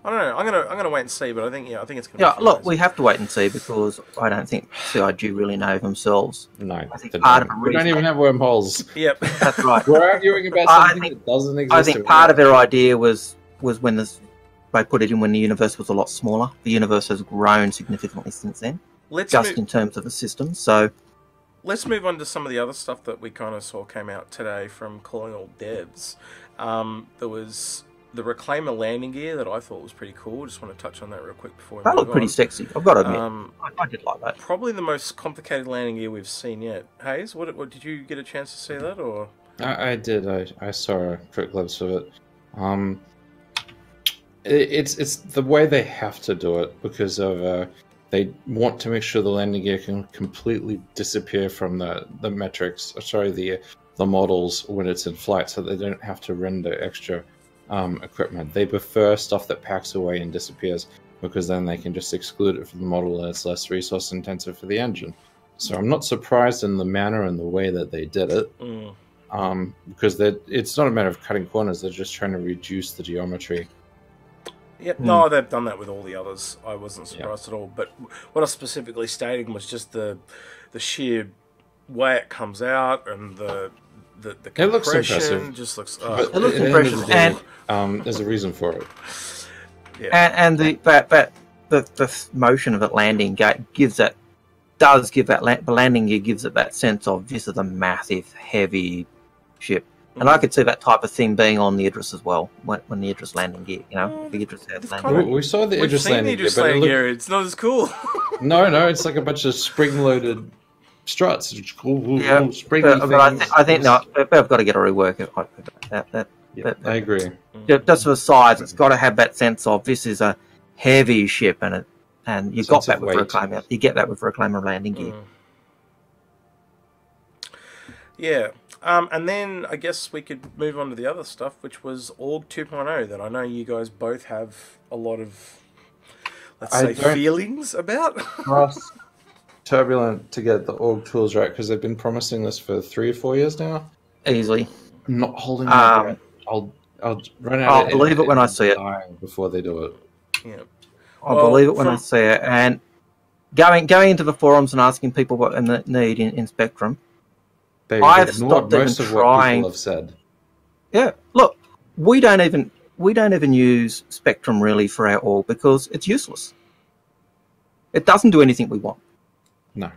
Speaker 2: I don't know. I'm gonna wait and see, but I think it's gonna.
Speaker 3: Yeah,
Speaker 2: be
Speaker 3: look, we have to wait and see because I don't think CIG really know themselves.
Speaker 1: No,
Speaker 3: I think part of the
Speaker 1: we don't
Speaker 3: reason
Speaker 1: even have wormholes.
Speaker 2: Yep.
Speaker 3: that's right.
Speaker 1: We're arguing about something that doesn't exist.
Speaker 3: I think part of their idea was when they put it in when the universe was a lot smaller. The universe has grown significantly since then, in terms of the system. So
Speaker 2: let's move on to some of the other stuff that we kind of saw came out today from Colonial Devs. There was the Reclaimer landing gear that I thought was pretty cool. Just want to touch on that real quick before we
Speaker 3: that
Speaker 2: move
Speaker 3: looked pretty
Speaker 2: on.
Speaker 3: sexy. I've got to admit, I did like that.
Speaker 2: Probably the most complicated landing gear we've seen yet. Haze, what did you get a chance to see that or?
Speaker 1: I did. I saw a quick glimpse of it. It's the way they have to do it because of they want to make sure the landing gear can completely disappear from the metrics. Sorry, the models when it's in flight, so they don't have to render extra equipment. They prefer stuff that packs away and disappears because then they can just exclude it from the model and it's less resource intensive for the engine. So I'm not surprised in the manner and the way that they did it. Because it's not a matter of cutting corners, they're just trying to reduce the geometry.
Speaker 2: Yep, no, they've done that with all the others. I wasn't surprised at all. But what I was specifically stating was just the sheer way it comes out and the compression.
Speaker 1: It looks impressive.
Speaker 2: Just looks.
Speaker 3: It looks impressive,
Speaker 1: and there's a reason for it.
Speaker 2: Yeah.
Speaker 3: And the motion of it landing gives that. The landing gear gives it that sense of this is a massive, heavy ship. And I could see that type of thing being on the Idris as well, when the Idris landing gear, the Idris landing gear.
Speaker 1: We saw the Idris landing gear,
Speaker 2: but it's not as cool.
Speaker 1: No, it's like a bunch of spring-loaded struts.
Speaker 3: Yeah,
Speaker 1: springy
Speaker 3: but I think no, they've got to get a rework.
Speaker 1: I agree.
Speaker 3: Just for the size, it's got to have that sense of this is a heavy ship, and you got that with Reclaimer. You get that with Reclaimer landing gear.
Speaker 2: Yeah. And then I guess we could move on to the other stuff, which was Org 2.0 that I know you guys both have a lot of, let's say, feelings about.
Speaker 1: Turbulent to get the org tools right because they've been promising this for 3 or 4 years now.
Speaker 3: Easily.
Speaker 1: I'm not holding my breath. I'll run out.
Speaker 3: I'll believe it when I see it.
Speaker 1: Before they do it.
Speaker 2: Yeah.
Speaker 3: I'll believe it when I see it. And going into the forums and asking people what they need in Spectrum. I've stopped
Speaker 1: most of what people have said.
Speaker 3: Yeah, look, we don't even use Spectrum really for our org because it's useless. It doesn't do anything we want.
Speaker 1: No.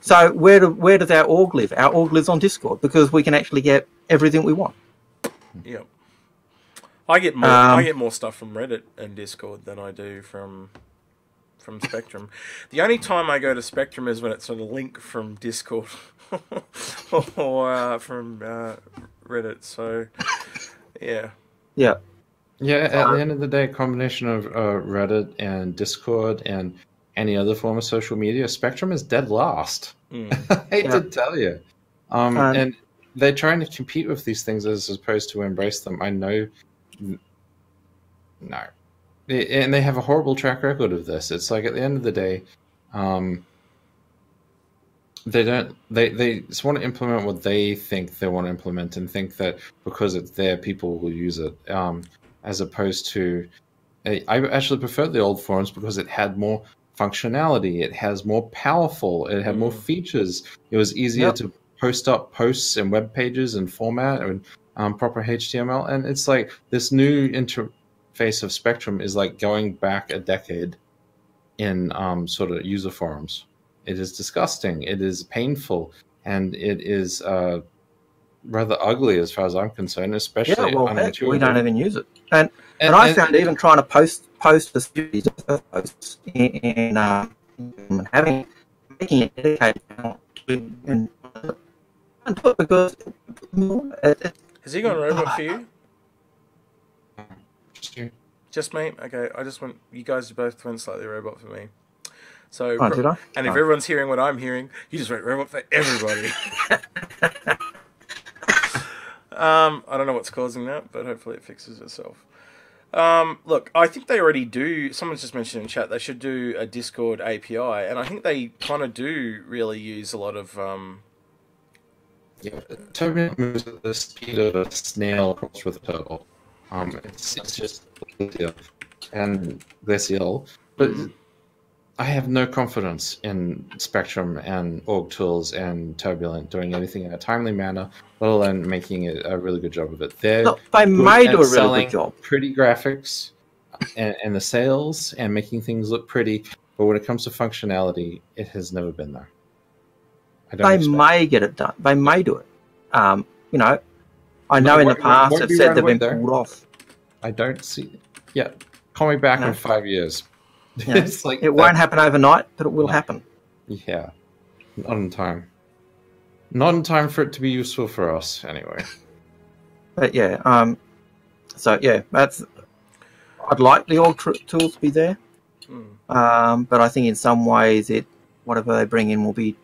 Speaker 3: So where does our org live? Our org lives on Discord because we can actually get everything we want.
Speaker 2: Yeah. I get more stuff from Reddit and Discord than I do from Spectrum. The only time I go to Spectrum is when it's on a link from Discord or from Reddit. So, yeah.
Speaker 3: Yeah.
Speaker 1: Yeah, at the end of the day, a combination of Reddit and Discord and any other form of social media, Spectrum is dead last. I hate to tell you. And they're trying to compete with these things as opposed to embrace them. I know. No. And they have a horrible track record of this. It's like at the end of the day, they just want to implement what they think they want to implement and think that because it's there, people will use it. As opposed to, I actually prefer the old forums because it had more functionality. It has more powerful. It had more features. It was easier to post up posts and web pages and format and proper HTML. And it's like this new interface of Spectrum is like going back a decade in sort of user forums. It is disgusting. It is painful, and it is rather ugly as far as I'm concerned. Especially,
Speaker 3: we don't even use it. And I found even trying to post a series of posts in making it dedicated and do it because
Speaker 2: has he gone robot for you?
Speaker 1: Just
Speaker 2: me? Okay, I just want you guys to both went slightly robot for me. So,
Speaker 3: did I?
Speaker 2: And if everyone's hearing what I'm hearing, you just went robot for everybody. I don't know what's causing that, but hopefully it fixes itself. Look, I think they already do. Someone's just mentioned in chat they should do a Discord API, and I think they kind of do really use a lot of
Speaker 1: Yeah, turbulent moves at the speed of a snail crossed with a turtle. It's just glacial and glacial, but I have no confidence in Spectrum and org tools and Turbulent doing anything in a timely manner, let alone making it a really good job of it. They're
Speaker 3: Look, they
Speaker 1: good
Speaker 3: may
Speaker 1: at
Speaker 3: do a really
Speaker 1: selling
Speaker 3: good job.
Speaker 1: pretty graphics and the sales and making things look pretty, but when it comes to functionality, it has never been there.
Speaker 3: They may get it done. They may do it. You know, I know in the past have said they've been pulled off.
Speaker 1: I don't see. Yeah, call me back in 5 years.
Speaker 3: Yeah. It's like it won't happen overnight, but it will happen.
Speaker 1: Yeah, not in time. Not in time for it to be useful for us, anyway.
Speaker 3: But yeah, so yeah, that's. I'd like the org tools to be there, but I think in some ways whatever they bring in will be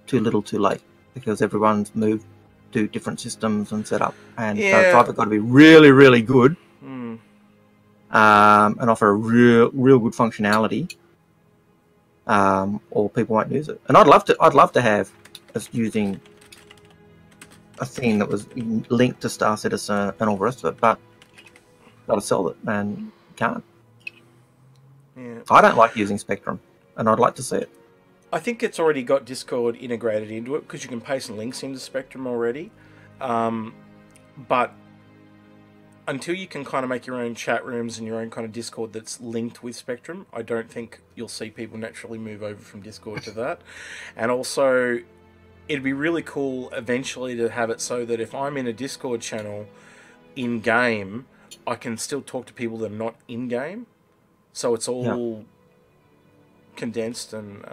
Speaker 3: too little, too late, because everyone's moved to different systems and set up, and so it's either got to be really, really good. And offer a real good functionality, or people won't use it. And I'd love to have us using a thing that was linked to Star Citizen and all the rest of it, but got to sell it and can't.
Speaker 2: Yeah.
Speaker 3: I don't like using Spectrum, and I'd like to see it.
Speaker 2: I think it's already got Discord integrated into it because you can paste links into Spectrum already, but until you can kind of make your own chat rooms and your own kind of Discord that's linked with Spectrum, I don't think you'll see people naturally move over from Discord to that. And also, it'd be really cool eventually to have it so that if I'm in a Discord channel in-game, I can still talk to people that are not in-game. So it's all condensed and...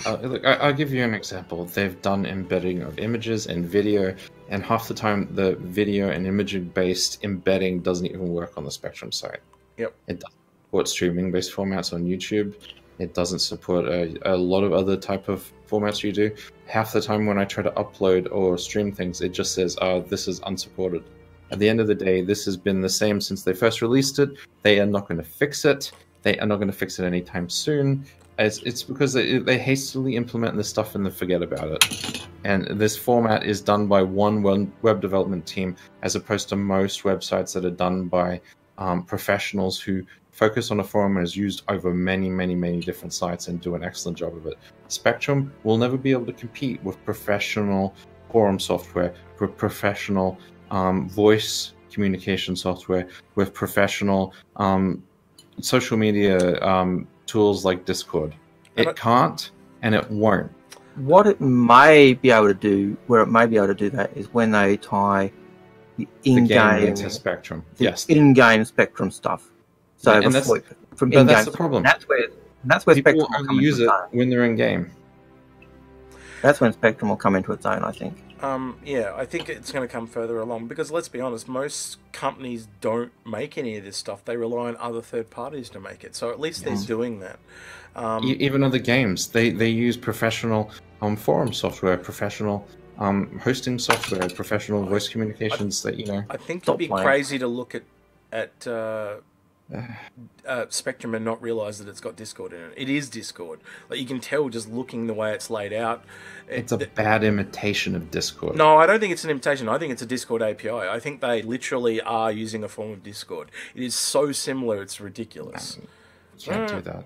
Speaker 1: Look, I'll give you an example. They've done embedding of images and video, and half the time the video and image-based embedding doesn't even work on the Spectrum site.
Speaker 2: Yep.
Speaker 1: It doesn't support streaming-based formats on YouTube. It doesn't support a lot of other type of formats you do. Half the time when I try to upload or stream things, it just says, this is unsupported. At the end of the day, this has been the same since they first released it. They are not going to fix it. They are not going to fix it anytime soon. It's because they hastily implement this stuff and then forget about it. And this format is done by one web development team, as opposed to most websites that are done by professionals who focus on a forum and is used over many, many, many different sites and do an excellent job of it. Spectrum will never be able to compete with professional forum software, with professional voice communication software, with professional social media tools like Discord. It can't, and it won't.
Speaker 3: What it may be able to do, where it may be able to do that, is when they tie the in-game
Speaker 1: into Spectrum. Yes,
Speaker 3: in-game Spectrum stuff. So
Speaker 1: and
Speaker 3: from in-game,
Speaker 1: that's the problem.
Speaker 3: That's where
Speaker 1: people
Speaker 3: Spectrum will come
Speaker 1: use
Speaker 3: into
Speaker 1: it
Speaker 3: its own.
Speaker 1: when they're in game.
Speaker 3: That's when Spectrum will come into its own, I think.
Speaker 2: Yeah, I think it's going to come further along because let's be honest, most companies don't make any of this stuff. They rely on other third parties to make it. So at least they're doing that.
Speaker 1: Even other games, they use professional forum software, professional hosting software, professional voice communications.
Speaker 2: I think it'd be crazy to look at Spectrum and not realize that it's got Discord in it. It is Discord. Like you can tell just looking the way it's laid out.
Speaker 1: It's a bad imitation of Discord.
Speaker 2: No, I don't think it's an imitation. I think it's a Discord API. I think they literally are using a form of Discord. It is so similar, it's ridiculous.
Speaker 1: You can't do that.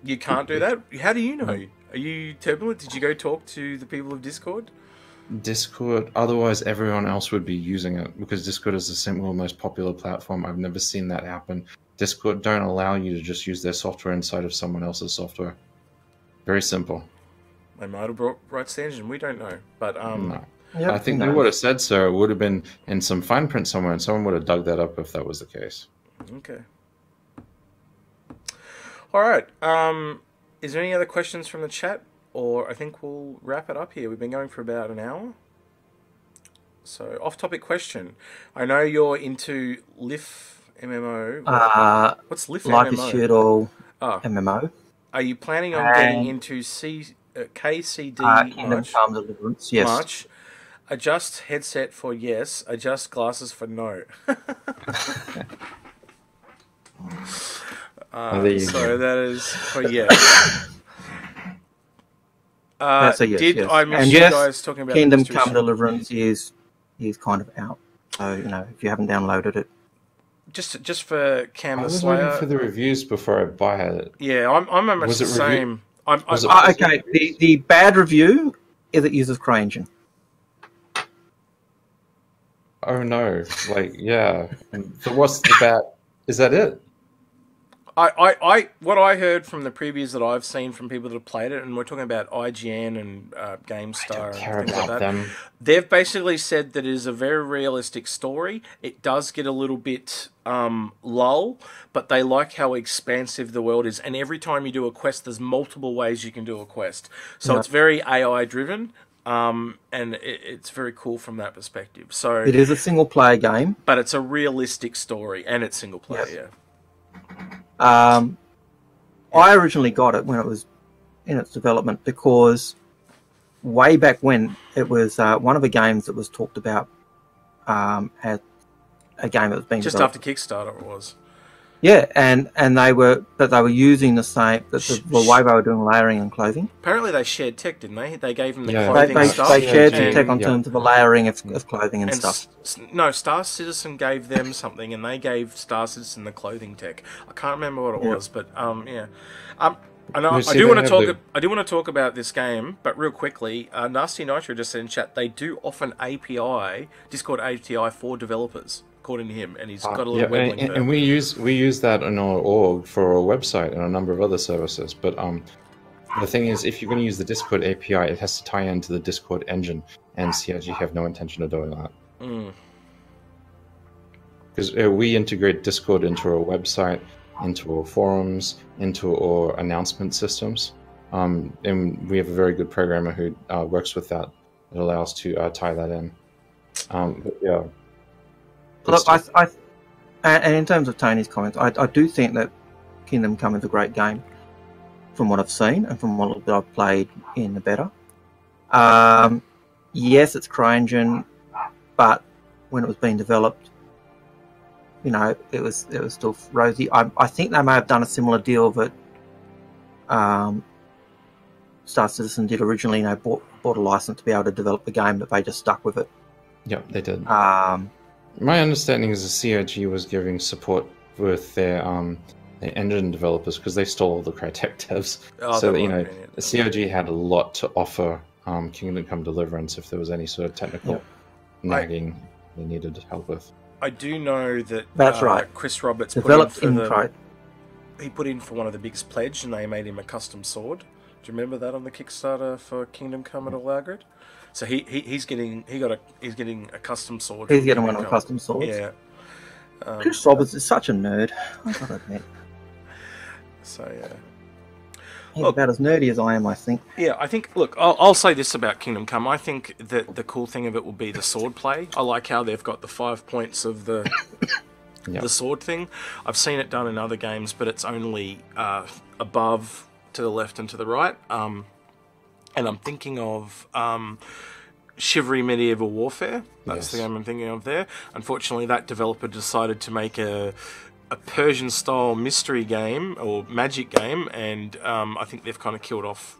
Speaker 2: You can't do that? How do you know? Are you turbulent? Did you go talk to the people of Discord?
Speaker 1: Discord, otherwise everyone else would be using it because Discord is the single most popular platform. I've never seen that happen. Discord don't allow you to just use their software inside of someone else's software. Very simple.
Speaker 2: They might have brought right standards and we don't know. But
Speaker 1: no. Yep, I think they would have said so. It would have been in some fine print somewhere and someone would have dug that up if that was the case.
Speaker 2: Okay. Alright. Is there any other questions from the chat? Or I think we'll wrap it up here. We've been going for about an hour. So, off-topic question. I know you're into LIF MMO. What's LIF
Speaker 3: Life
Speaker 2: MMO?
Speaker 3: is Shootal MMO.
Speaker 2: Are you planning on getting into KCD
Speaker 3: Kingdom Come Deliverance? Yes.
Speaker 2: March? Adjust headset for yes. Adjust glasses for no. So that is for yes.
Speaker 3: That's a yes.
Speaker 2: Did
Speaker 3: yes.
Speaker 2: I miss
Speaker 3: and
Speaker 2: you
Speaker 3: yes,
Speaker 2: guys talking about
Speaker 3: Kingdom
Speaker 2: mystery
Speaker 3: Come
Speaker 2: shop?
Speaker 3: Deliverance is kind of out. So if you haven't downloaded it,
Speaker 2: Just for Cam
Speaker 1: I
Speaker 2: the
Speaker 1: was waiting for
Speaker 2: Slayer.
Speaker 1: the reviews before I buy it.
Speaker 2: Yeah, I'm almost
Speaker 1: Was
Speaker 2: the
Speaker 1: it review-
Speaker 2: same.
Speaker 1: was it-
Speaker 3: okay. The bad review is it uses CryEngine.
Speaker 1: Oh no! Like, yeah. So what's the bad? Is that it?
Speaker 2: What I heard from the previews that I've seen from people that have played it, and we're talking about IGN and GameStar and
Speaker 1: Care
Speaker 2: things
Speaker 1: about
Speaker 2: like that.
Speaker 1: them.
Speaker 2: They've basically said that it is a very realistic story. It does get a little bit lull, but they like how expansive the world is. And every time you do a quest, there's multiple ways you can do a quest. So it's very AI driven, and it's very cool from that perspective. So
Speaker 3: It is a single player game.
Speaker 2: but it's a realistic story, and it's single player.
Speaker 3: Yes.
Speaker 2: Yeah.
Speaker 3: I originally got it when it was in its development because way back when it was one of the games that was talked about as a game that was being
Speaker 2: Just
Speaker 3: developed.
Speaker 2: after Kickstarter, it was.
Speaker 3: Yeah, and they were using the same the way they were doing layering and clothing.
Speaker 2: Apparently, they shared tech, didn't they? They gave them the
Speaker 1: Yeah.
Speaker 2: clothing
Speaker 3: They
Speaker 2: stuff.
Speaker 3: shared some
Speaker 2: and-
Speaker 3: tech on
Speaker 1: yeah.
Speaker 3: terms of the layering of clothing and stuff.
Speaker 2: No, Star Citizen gave them something, and they gave Star Citizen the clothing tech. I can't remember what it was, but yeah. And I
Speaker 1: see,
Speaker 2: do
Speaker 1: they
Speaker 2: want to
Speaker 1: have
Speaker 2: talk.
Speaker 1: the-
Speaker 2: I do want to talk about this game, but real quickly, Nasty Nitro just said in chat they do offer an API, Discord API for developers, according to him, and he's got a little web link there.
Speaker 1: and we use that in our org for our website and a number of other services. But the thing is, if you're going to use the Discord API, it has to tie into the Discord engine, and CRG have no intention of doing that. Because we integrate Discord into our website, into our forums, into our announcement systems, and we have a very good programmer who works with that. That allows to tie that in. But yeah.
Speaker 3: Look, and in terms of Tony's comments, I do think that Kingdom Come is a great game from what I've seen and from what I've played in the beta. Yes, it's CryEngine, but when it was being developed, it was still rosy. I think they may have done a similar deal that Star Citizen did originally. Bought a license to be able to develop the game, but they just stuck with it.
Speaker 1: Yeah, they did.
Speaker 2: Um,
Speaker 1: My understanding is the CRG was giving support with their engine developers because they stole all the Crytek devs. So that, the CRG had a lot to offer Kingdom Come Deliverance if there was any sort of technical nagging they needed help with.
Speaker 2: I do know that
Speaker 3: That's right.
Speaker 2: Chris Roberts
Speaker 3: Developed
Speaker 2: put in
Speaker 3: in
Speaker 2: for he put in for one of the biggest pledge, and they made him a custom sword. Do you remember that on the Kickstarter for Kingdom Come at Algared? So he's getting a custom sword.
Speaker 3: He's
Speaker 2: for
Speaker 3: getting one
Speaker 2: Kingdom
Speaker 3: of
Speaker 2: Come.
Speaker 3: custom swords.
Speaker 2: Yeah.
Speaker 3: Chris Roberts is such a nerd. I gotta admit.
Speaker 2: So yeah.
Speaker 3: He's about as nerdy as I am, I think.
Speaker 2: Yeah, I think. Look, I'll say this about Kingdom Come. I think that the cool thing of it will be the sword play. I like how they've got the 5 points of the the sword thing. I've seen it done in other games, but it's only above, to the left, and to the right. And I'm thinking of Chivalry Medieval Warfare. That's the game I'm thinking of there. Unfortunately, that developer decided to make a Persian-style mystery game or magic game, and I think they've kind of killed off.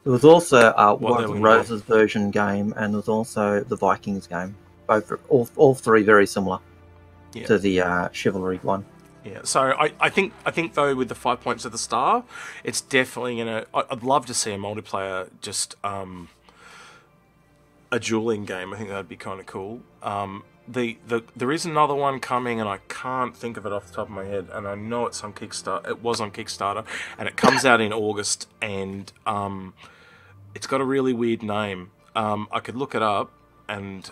Speaker 3: There was also
Speaker 2: What
Speaker 3: one
Speaker 2: they
Speaker 3: of
Speaker 2: were
Speaker 3: Rose's version game, and there was also the Vikings game. All three very similar to the Chivalry one.
Speaker 2: Yeah, so I think though with the 5 points of the star, it's definitely gonna. I'd love to see a multiplayer just a dueling game. I think that'd be kind of cool. There is another one coming, and I can't think of it off the top of my head. And I know it's on Kickstarter. It was on Kickstarter, and it comes out in August. And it's got a really weird name. I could look it up, and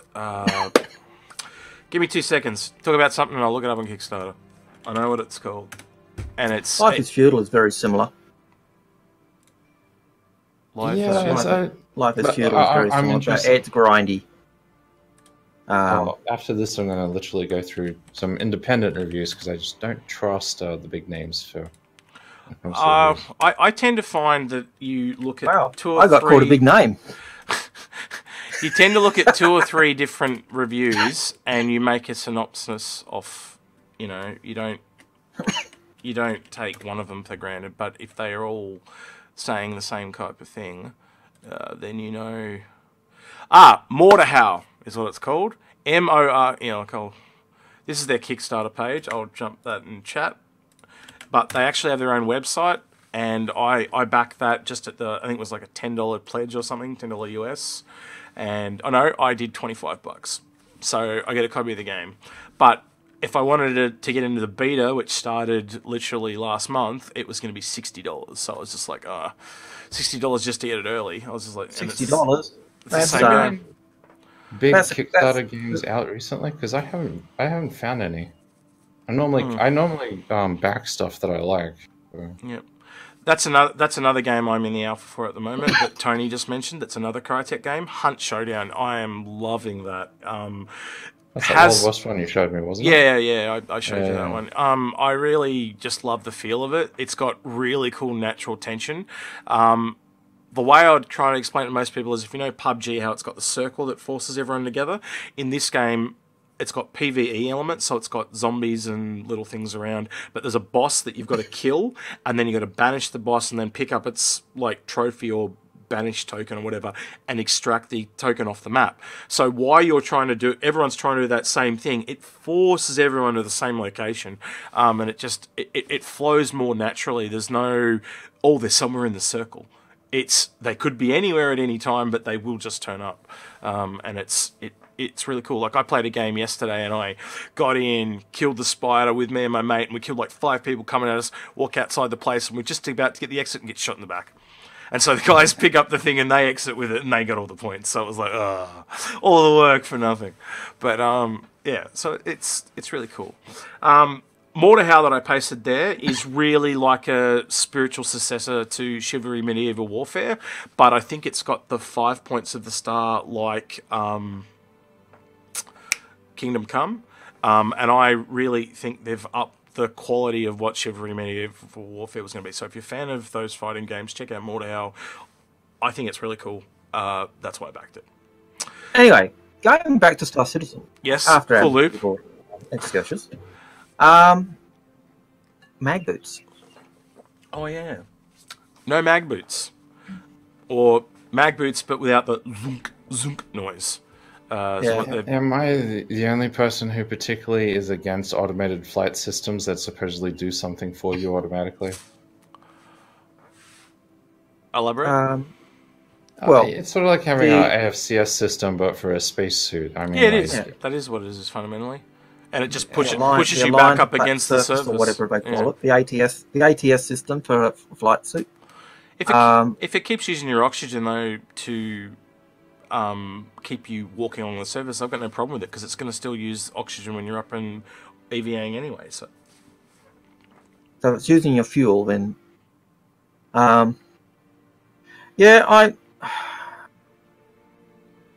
Speaker 2: give me 2 seconds. Talk about something, and I'll look it up on Kickstarter. I know what it's called, and it's
Speaker 3: Life is Feudal is very similar.
Speaker 2: Life
Speaker 1: Yeah,
Speaker 2: is
Speaker 1: so-
Speaker 3: Life is
Speaker 1: But
Speaker 3: Feudal is very
Speaker 1: I'm
Speaker 3: similar.
Speaker 1: interested-
Speaker 3: It's grindy.
Speaker 1: After this, I'm going to literally go through some independent reviews because I just don't trust the big names for.
Speaker 2: I tend to find that you look at
Speaker 3: Wow,
Speaker 2: 2 or
Speaker 3: I got
Speaker 2: 3.
Speaker 3: called a big name.
Speaker 2: You tend to look at 2 or 3 different reviews, and you make a synopsis of. You don't take one of them for granted. But if they are all saying the same type of thing, then you know... Mortarhow is what it's called. M-O-R... This is their Kickstarter page. I'll jump that in chat. But they actually have their own website, and I backed that just at I think it was like a $10 pledge or something, $10 US. And I did $25. So I get a copy of the game. But if I wanted to get into the beta, which started literally last month, it was going to be $60. So I was just like, $60 just to get it early. I was just like...
Speaker 3: $60?
Speaker 2: That's the same game.
Speaker 1: Big Kickstarter games out recently? Because I haven't found any. I normally back stuff that I like. So.
Speaker 2: Yep. That's another game I'm in the alpha for at the moment that Tony just mentioned. That's another Crytek game, Hunt Showdown. I am loving that.
Speaker 1: That's the Old West one you showed me, wasn't it?
Speaker 2: Yeah. I showed you that one. I really just love the feel of it. It's got really cool natural tension. The way I'd try to explain it to most people is if you know PUBG, how it's got the circle that forces everyone together. In this game, it's got PvE elements, so it's got zombies and little things around, but there's a boss that you've got to kill, and then you've got to banish the boss and then pick up its like trophy or banish token or whatever and extract the token off the map. So while everyone's trying to do that same thing, it forces everyone to the same location, and it flows more naturally. There's no, they're somewhere in the circle. They could be anywhere at any time, but they will just turn up, and it's really cool. Like, I played a game yesterday and I got in, killed the spider with me and my mate, and we killed like 5 people coming at us, walk outside the place, and we're just about to get the exit and get shot in the back. And so the guys pick up the thing and they exit with it and they got all the points. So it was like, all the work for nothing. But yeah, so it's really cool. Mortarhow that I pasted there is really like a spiritual successor to Chivalry Medieval Warfare, but I think it's got the 5 points of the star like Kingdom Come, and I really think they've upped the quality of what Chivalry Medieval Warfare was going to be. So if you're a fan of those fighting games, check out Mortarhow. I think it's really cool. That's why I backed it.
Speaker 3: Anyway, going back to Star Citizen.
Speaker 2: Yes,
Speaker 3: after
Speaker 2: full loop.
Speaker 3: Excursions. Mag boots.
Speaker 2: Oh yeah. No mag boots. Or mag boots but without the zunk zunk noise.
Speaker 1: Am I the only person who particularly is against automated flight systems that supposedly do something for you automatically?
Speaker 2: Elaborate?
Speaker 3: Well,
Speaker 1: it's sort of like having an AFCS system, but for a spacesuit. I mean,
Speaker 2: yeah, it is. Yeah. That is what it is fundamentally. And it just pushes you back up against the surface.
Speaker 3: Or whatever they call it. The ATS system for a flight suit.
Speaker 2: If it keeps using your oxygen, though, to keep you walking along the surface, I've got no problem with it, because it's going to still use oxygen when you're up and EVAing anyway. So
Speaker 3: it's using your fuel, then. Yeah,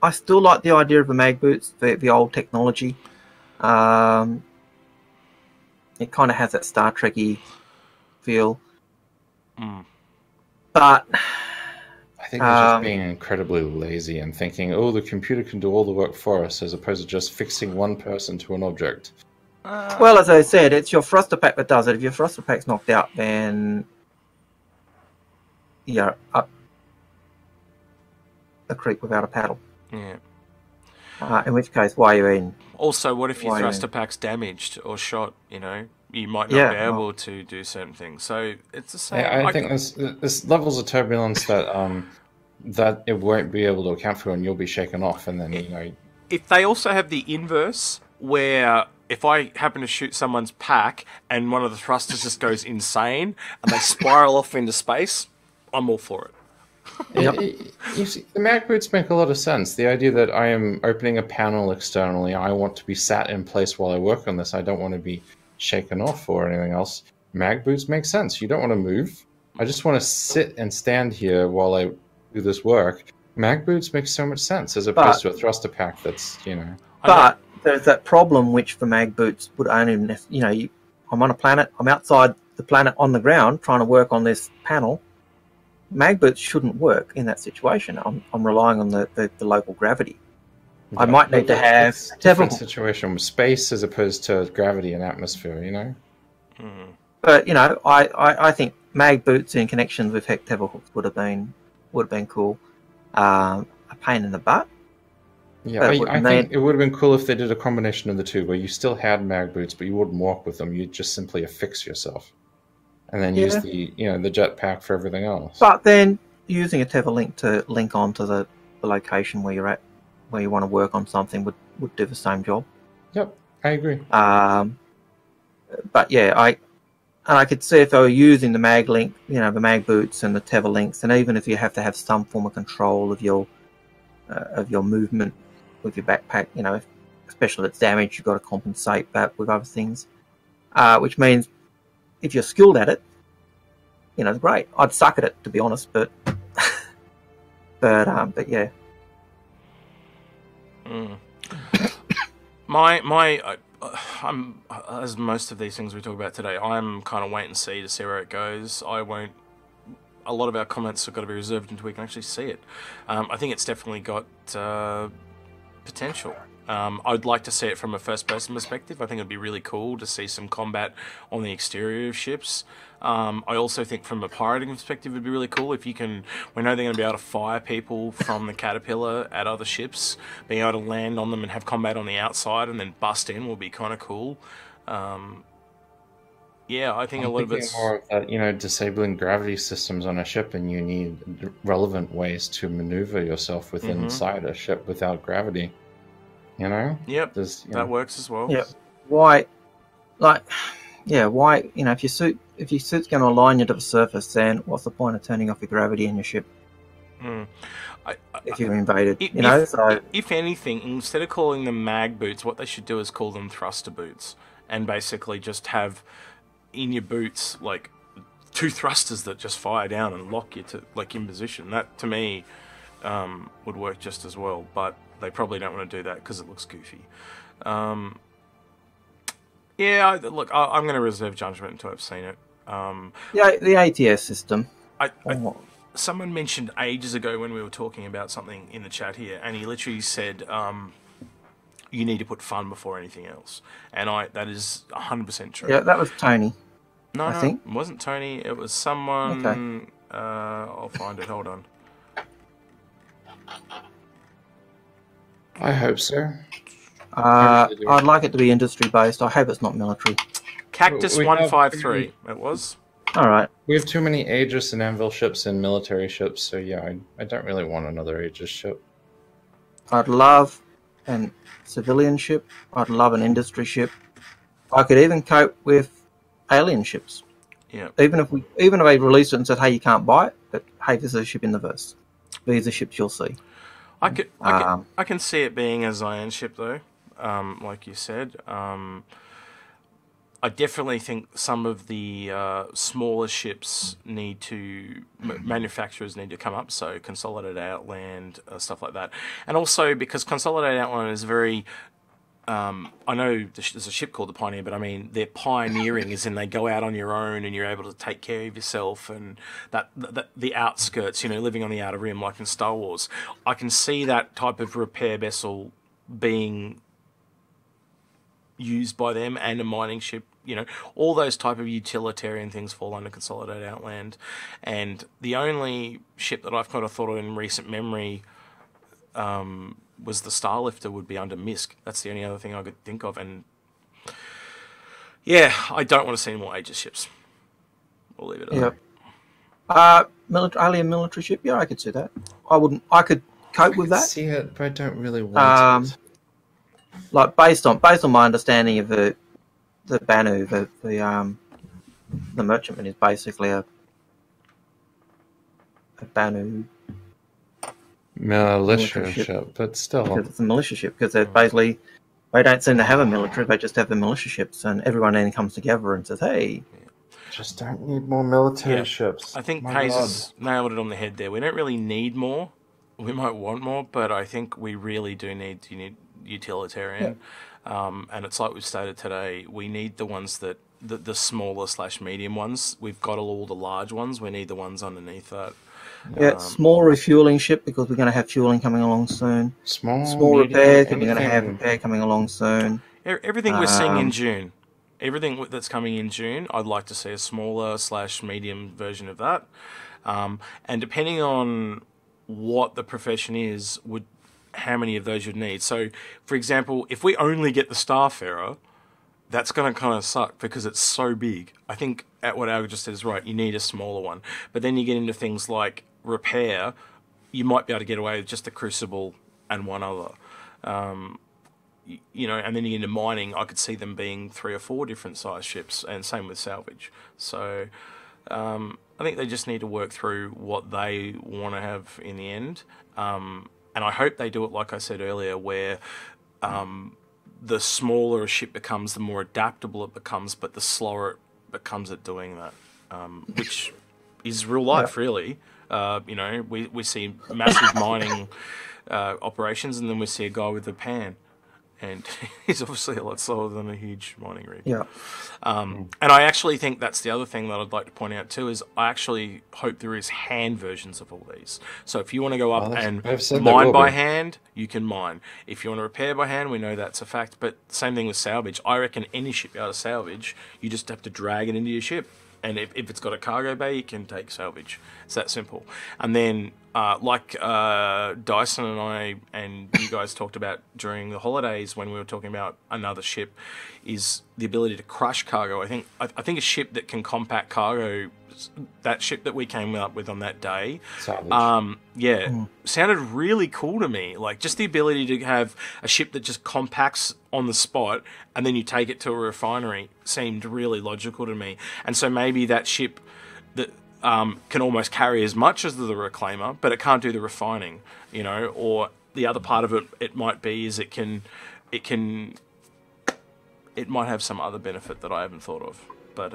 Speaker 3: I still like the idea of the mag boots, the old technology. It kind of has that Star Trek-y feel. But
Speaker 1: I think they're just being incredibly lazy and thinking, the computer can do all the work for us, as opposed to just fixing one person to an object.
Speaker 3: Well, as I said, it's your thruster pack that does it. If your thruster pack's knocked out, then you're up a creek without a paddle.
Speaker 2: Yeah.
Speaker 3: In which case, why are you in?
Speaker 2: Also, what if your thruster pack's damaged or shot? You might not be able to do certain things. So it's the same.
Speaker 1: Yeah, I think there's levels of turbulence that that it won't be able to account for, and you'll be shaken off. And then
Speaker 2: if they also have the inverse, where if I happen to shoot someone's pack and one of the thrusters just goes insane and they spiral off into space, I'm all for it.
Speaker 1: You see, the mag boots make a lot of sense. The idea that I am opening a panel externally, I want to be sat in place while I work on this. I don't want to be shaken off or anything else. Mag boots make sense. You don't want to move. I just want to sit and stand here while I do this work. Mag boots make so much sense as opposed to a thruster pack that's,
Speaker 3: But there's that problem which the mag boots would only, I'm on a planet, I'm outside the planet on the ground trying to work on this panel. Mag boots shouldn't work in that situation. I'm relying on the local gravity. I might need to have
Speaker 1: a different situation with space as opposed to gravity and atmosphere,
Speaker 3: But I think mag boots in connection with heck tether hooks would have been cool. a pain in the butt.
Speaker 1: Yeah,
Speaker 3: But
Speaker 1: I think it would have been cool if they did a combination of the two, where you still had mag boots, but you wouldn't walk with them. You'd just simply affix yourself, and then use the the jetpack for everything else.
Speaker 3: But then using a tether link to link onto the location where you're at, where you want to work on something, would do the same job.
Speaker 1: Yep, I agree.
Speaker 3: But yeah, I could see if they were using the mag link, the mag boots and the tether links, and even if you have to have some form of control of your movement with your backpack, especially if it's damaged, you've got to compensate that with other things. Which means if you're skilled at it, great. I'd suck at it, to be honest, but but yeah.
Speaker 2: I'm as most of these things we talk about today, I'm kind of wait and see to see where it goes. I won't. A lot of our comments have got to be reserved until we can actually see it. I think it's definitely got potential. I'd like to see it from a first-person perspective. I think it'd be really cool to see some combat on the exterior of ships. I also think from a pirating perspective, it'd be really cool if you can... We know they're going to be able to fire people from the Caterpillar at other ships. Being able to land on them and have combat on the outside and then bust in will be kind of cool. Yeah, I think a lot of it's
Speaker 1: more of that, disabling gravity systems on a ship, and you need relevant ways to maneuver yourself within inside a ship without gravity.
Speaker 2: Yep, that works as well.
Speaker 3: Yep. Why? Why? If your suit's going to align you to the surface, then what's the point of turning off your gravity in your ship? If you're invaded,
Speaker 2: If anything, instead of calling them mag boots, what they should do is call them thruster boots, and basically just have in your boots like 2 thrusters that just fire down and lock you to in position. That to me would work just as well, but they probably don't want to do that because it looks goofy. I'm going to reserve judgment until I've seen it.
Speaker 3: The ATS system.
Speaker 2: Someone mentioned ages ago when we were talking about something in the chat here, and he literally said, you need to put fun before anything else. And that is 100% true.
Speaker 3: Yeah, that was Tony.
Speaker 2: I
Speaker 3: think.
Speaker 2: It wasn't Tony. It was someone...
Speaker 3: Okay.
Speaker 2: I'll find it. Hold on.
Speaker 1: I hope so.
Speaker 3: I'd like it to be industry-based. I hope it's not military.
Speaker 2: Cactus 153. It was.
Speaker 3: All right.
Speaker 1: We have too many Aegis and Anvil ships and military ships, so yeah, I don't really want another Aegis ship.
Speaker 3: I'd love a civilian ship. I'd love an industry ship. I could even cope with alien ships.
Speaker 2: Yeah.
Speaker 3: Even if they released it and said, "Hey, you can't buy it," but hey, there's a ship in the verse. These are ships you'll see.
Speaker 2: I can see it being a Zion ship though, like you said. I definitely think some of the smaller ships need to manufacturers need to come up. So Consolidated Outland, stuff like that, and also because Consolidated Outland is very. I know there's a ship called the Pioneer, but I mean their pioneering is in they go out on your own and you're able to take care of yourself, and that the outskirts, living on the outer rim like in Star Wars. I can see that type of repair vessel being used by them, and a mining ship. All those type of utilitarian things fall under Consolidated Outland, and the only ship that I've kind of thought of in recent memory. Was the Starlifter would be under MISC. That's the only other thing I could think of. And yeah, I don't want to see any more Aegis ships. We'll leave it at
Speaker 3: that. Alien military ship, yeah, I could see that. I could cope with that.
Speaker 1: I see it, but I don't really want it.
Speaker 3: Like based on my understanding of the Banu, the merchantman is basically a Banu
Speaker 1: militia ship, but still.
Speaker 3: Because it's a militia ship, because they don't seem to have a military, they just have the militia ships, and everyone then comes together and says, hey...
Speaker 1: Just don't need more military ships.
Speaker 2: I think Haze has nailed it on the head there. We don't really need more. We might want more, but I think we really do need utilitarian. Yeah. And it's like we've stated today, we need the ones that... The smaller / medium ones. We've got all the large ones. We need the ones underneath that.
Speaker 3: Yeah, small refueling ship, because we're going to have fueling coming along soon. Small repair, because we're going to have repair coming along soon.
Speaker 2: Everything we're seeing in June, everything that's coming in June, I'd like to see a smaller / medium version of that. And depending on what the profession is, would how many of those you'd need. So, for example, if we only get the Starfarer, that's going to kind of suck because it's so big. I think at what Algared just said is right. You need a smaller one. But then you get into things like repair. You might be able to get away with just the Crucible and one other. You know, and then you get into mining. I could see them being 3 or 4 different size ships, and same with salvage. So I think they just need to work through what they want to have in the end. And I hope they do it, like I said earlier, where the smaller a ship becomes, the more adaptable it becomes, but the slower it becomes at doing that, which is real life, really. You know, we see massive mining operations, and then we see a guy with a pan, and he's obviously a lot slower than a huge mining rig.
Speaker 3: Yeah.
Speaker 2: And I actually think that's the other thing that I'd like to point out too, is I actually hope there is hand versions of all these. So if you want to go up and mine by hand, you can mine. If you want to repair by hand, we know that's a fact. But same thing with salvage. I reckon any ship out of salvage, you just have to drag it into your ship. And if it's got a cargo bay, you can take salvage. It's that simple. And then, like Dyson and I and you guys talked about during the holidays when we were talking about another ship, is the ability to crush cargo. I think a ship that can compact cargo, that ship that we came up with on that day, sounded really cool to me. Like, just the ability to have a ship that just compacts on the spot and then you take it to a refinery seemed really logical to me. And so maybe that ship that can almost carry as much as the Reclaimer, but it can't do the refining, you know. Or the other part of it might be is it might have some other benefit that I haven't thought of. But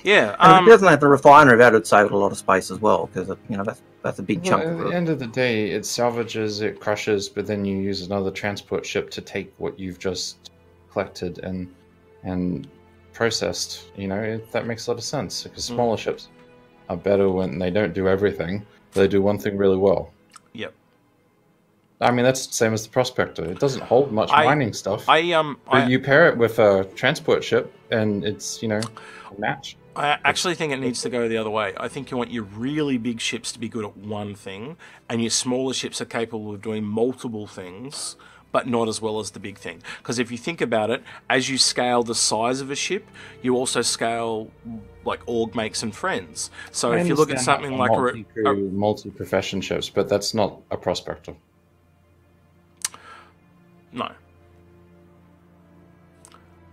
Speaker 2: yeah,
Speaker 3: and if it doesn't have the refinery, that would save a lot of space as well, because you know that's a big chunk.
Speaker 1: At the end of the day, it salvages, it crushes, but then you use another transport ship to take what you've just collected and processed. You know, that makes a lot of sense, because smaller ships are better when they don't do everything. They do one thing really well.
Speaker 2: Yep.
Speaker 1: I mean, that's the same as the Prospector. It doesn't hold much mining stuff. But you pair it with a transport ship, and it's, you know, a match.
Speaker 2: I actually think it needs to go the other way. I think you want your really big ships to be good at one thing, and your smaller ships are capable of doing multiple things, but not as well as the big thing. Because if you think about it, as you scale the size of a ship, you also scale like org mates and friends. So if you look at something like
Speaker 1: multi-profession ships, but that's not a Prospector.
Speaker 2: No.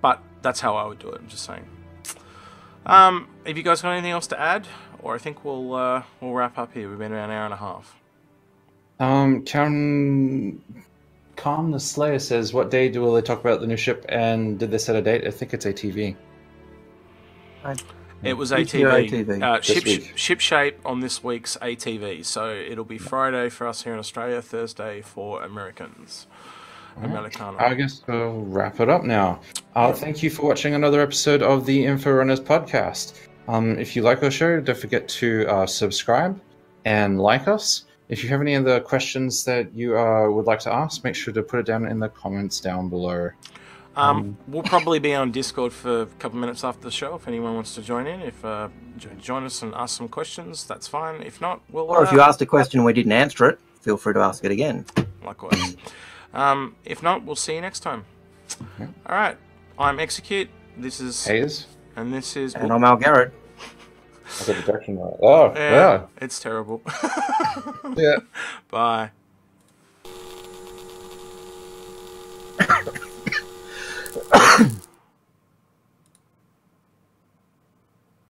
Speaker 2: But that's how I would do it, I'm just saying. Have you guys got anything else to add? Or I think we'll wrap up here. We've been around an hour and a half.
Speaker 1: Calm the Slayer says, what day will they talk about the new ship, and did they set a date? I think it's ATV.
Speaker 2: It was ATV. Ship shape on this week's ATV. So it'll be Friday for us here in Australia, Thursday for Americans. Americano.
Speaker 1: I guess we'll wrap it up now. Thank you for watching another episode of the Inforunners podcast. If you like our show, don't forget to subscribe and like us. If you have any other questions that you would like to ask, make sure to put it down in the comments down below.
Speaker 2: We'll probably be on Discord for a couple of minutes after the show if anyone wants to join in. If join us and ask some questions, that's fine. If not, we'll...
Speaker 3: Or if you asked a question and we didn't answer it, feel free to ask it again.
Speaker 2: Likewise. If not, we'll see you next time.
Speaker 1: Yeah.
Speaker 2: All right. I'm Execute. This is
Speaker 1: Haze.
Speaker 2: And this is...
Speaker 3: And I'm Algared.
Speaker 1: I got the direction right. Oh, yeah.
Speaker 2: It's terrible.
Speaker 1: Yeah.
Speaker 2: Bye.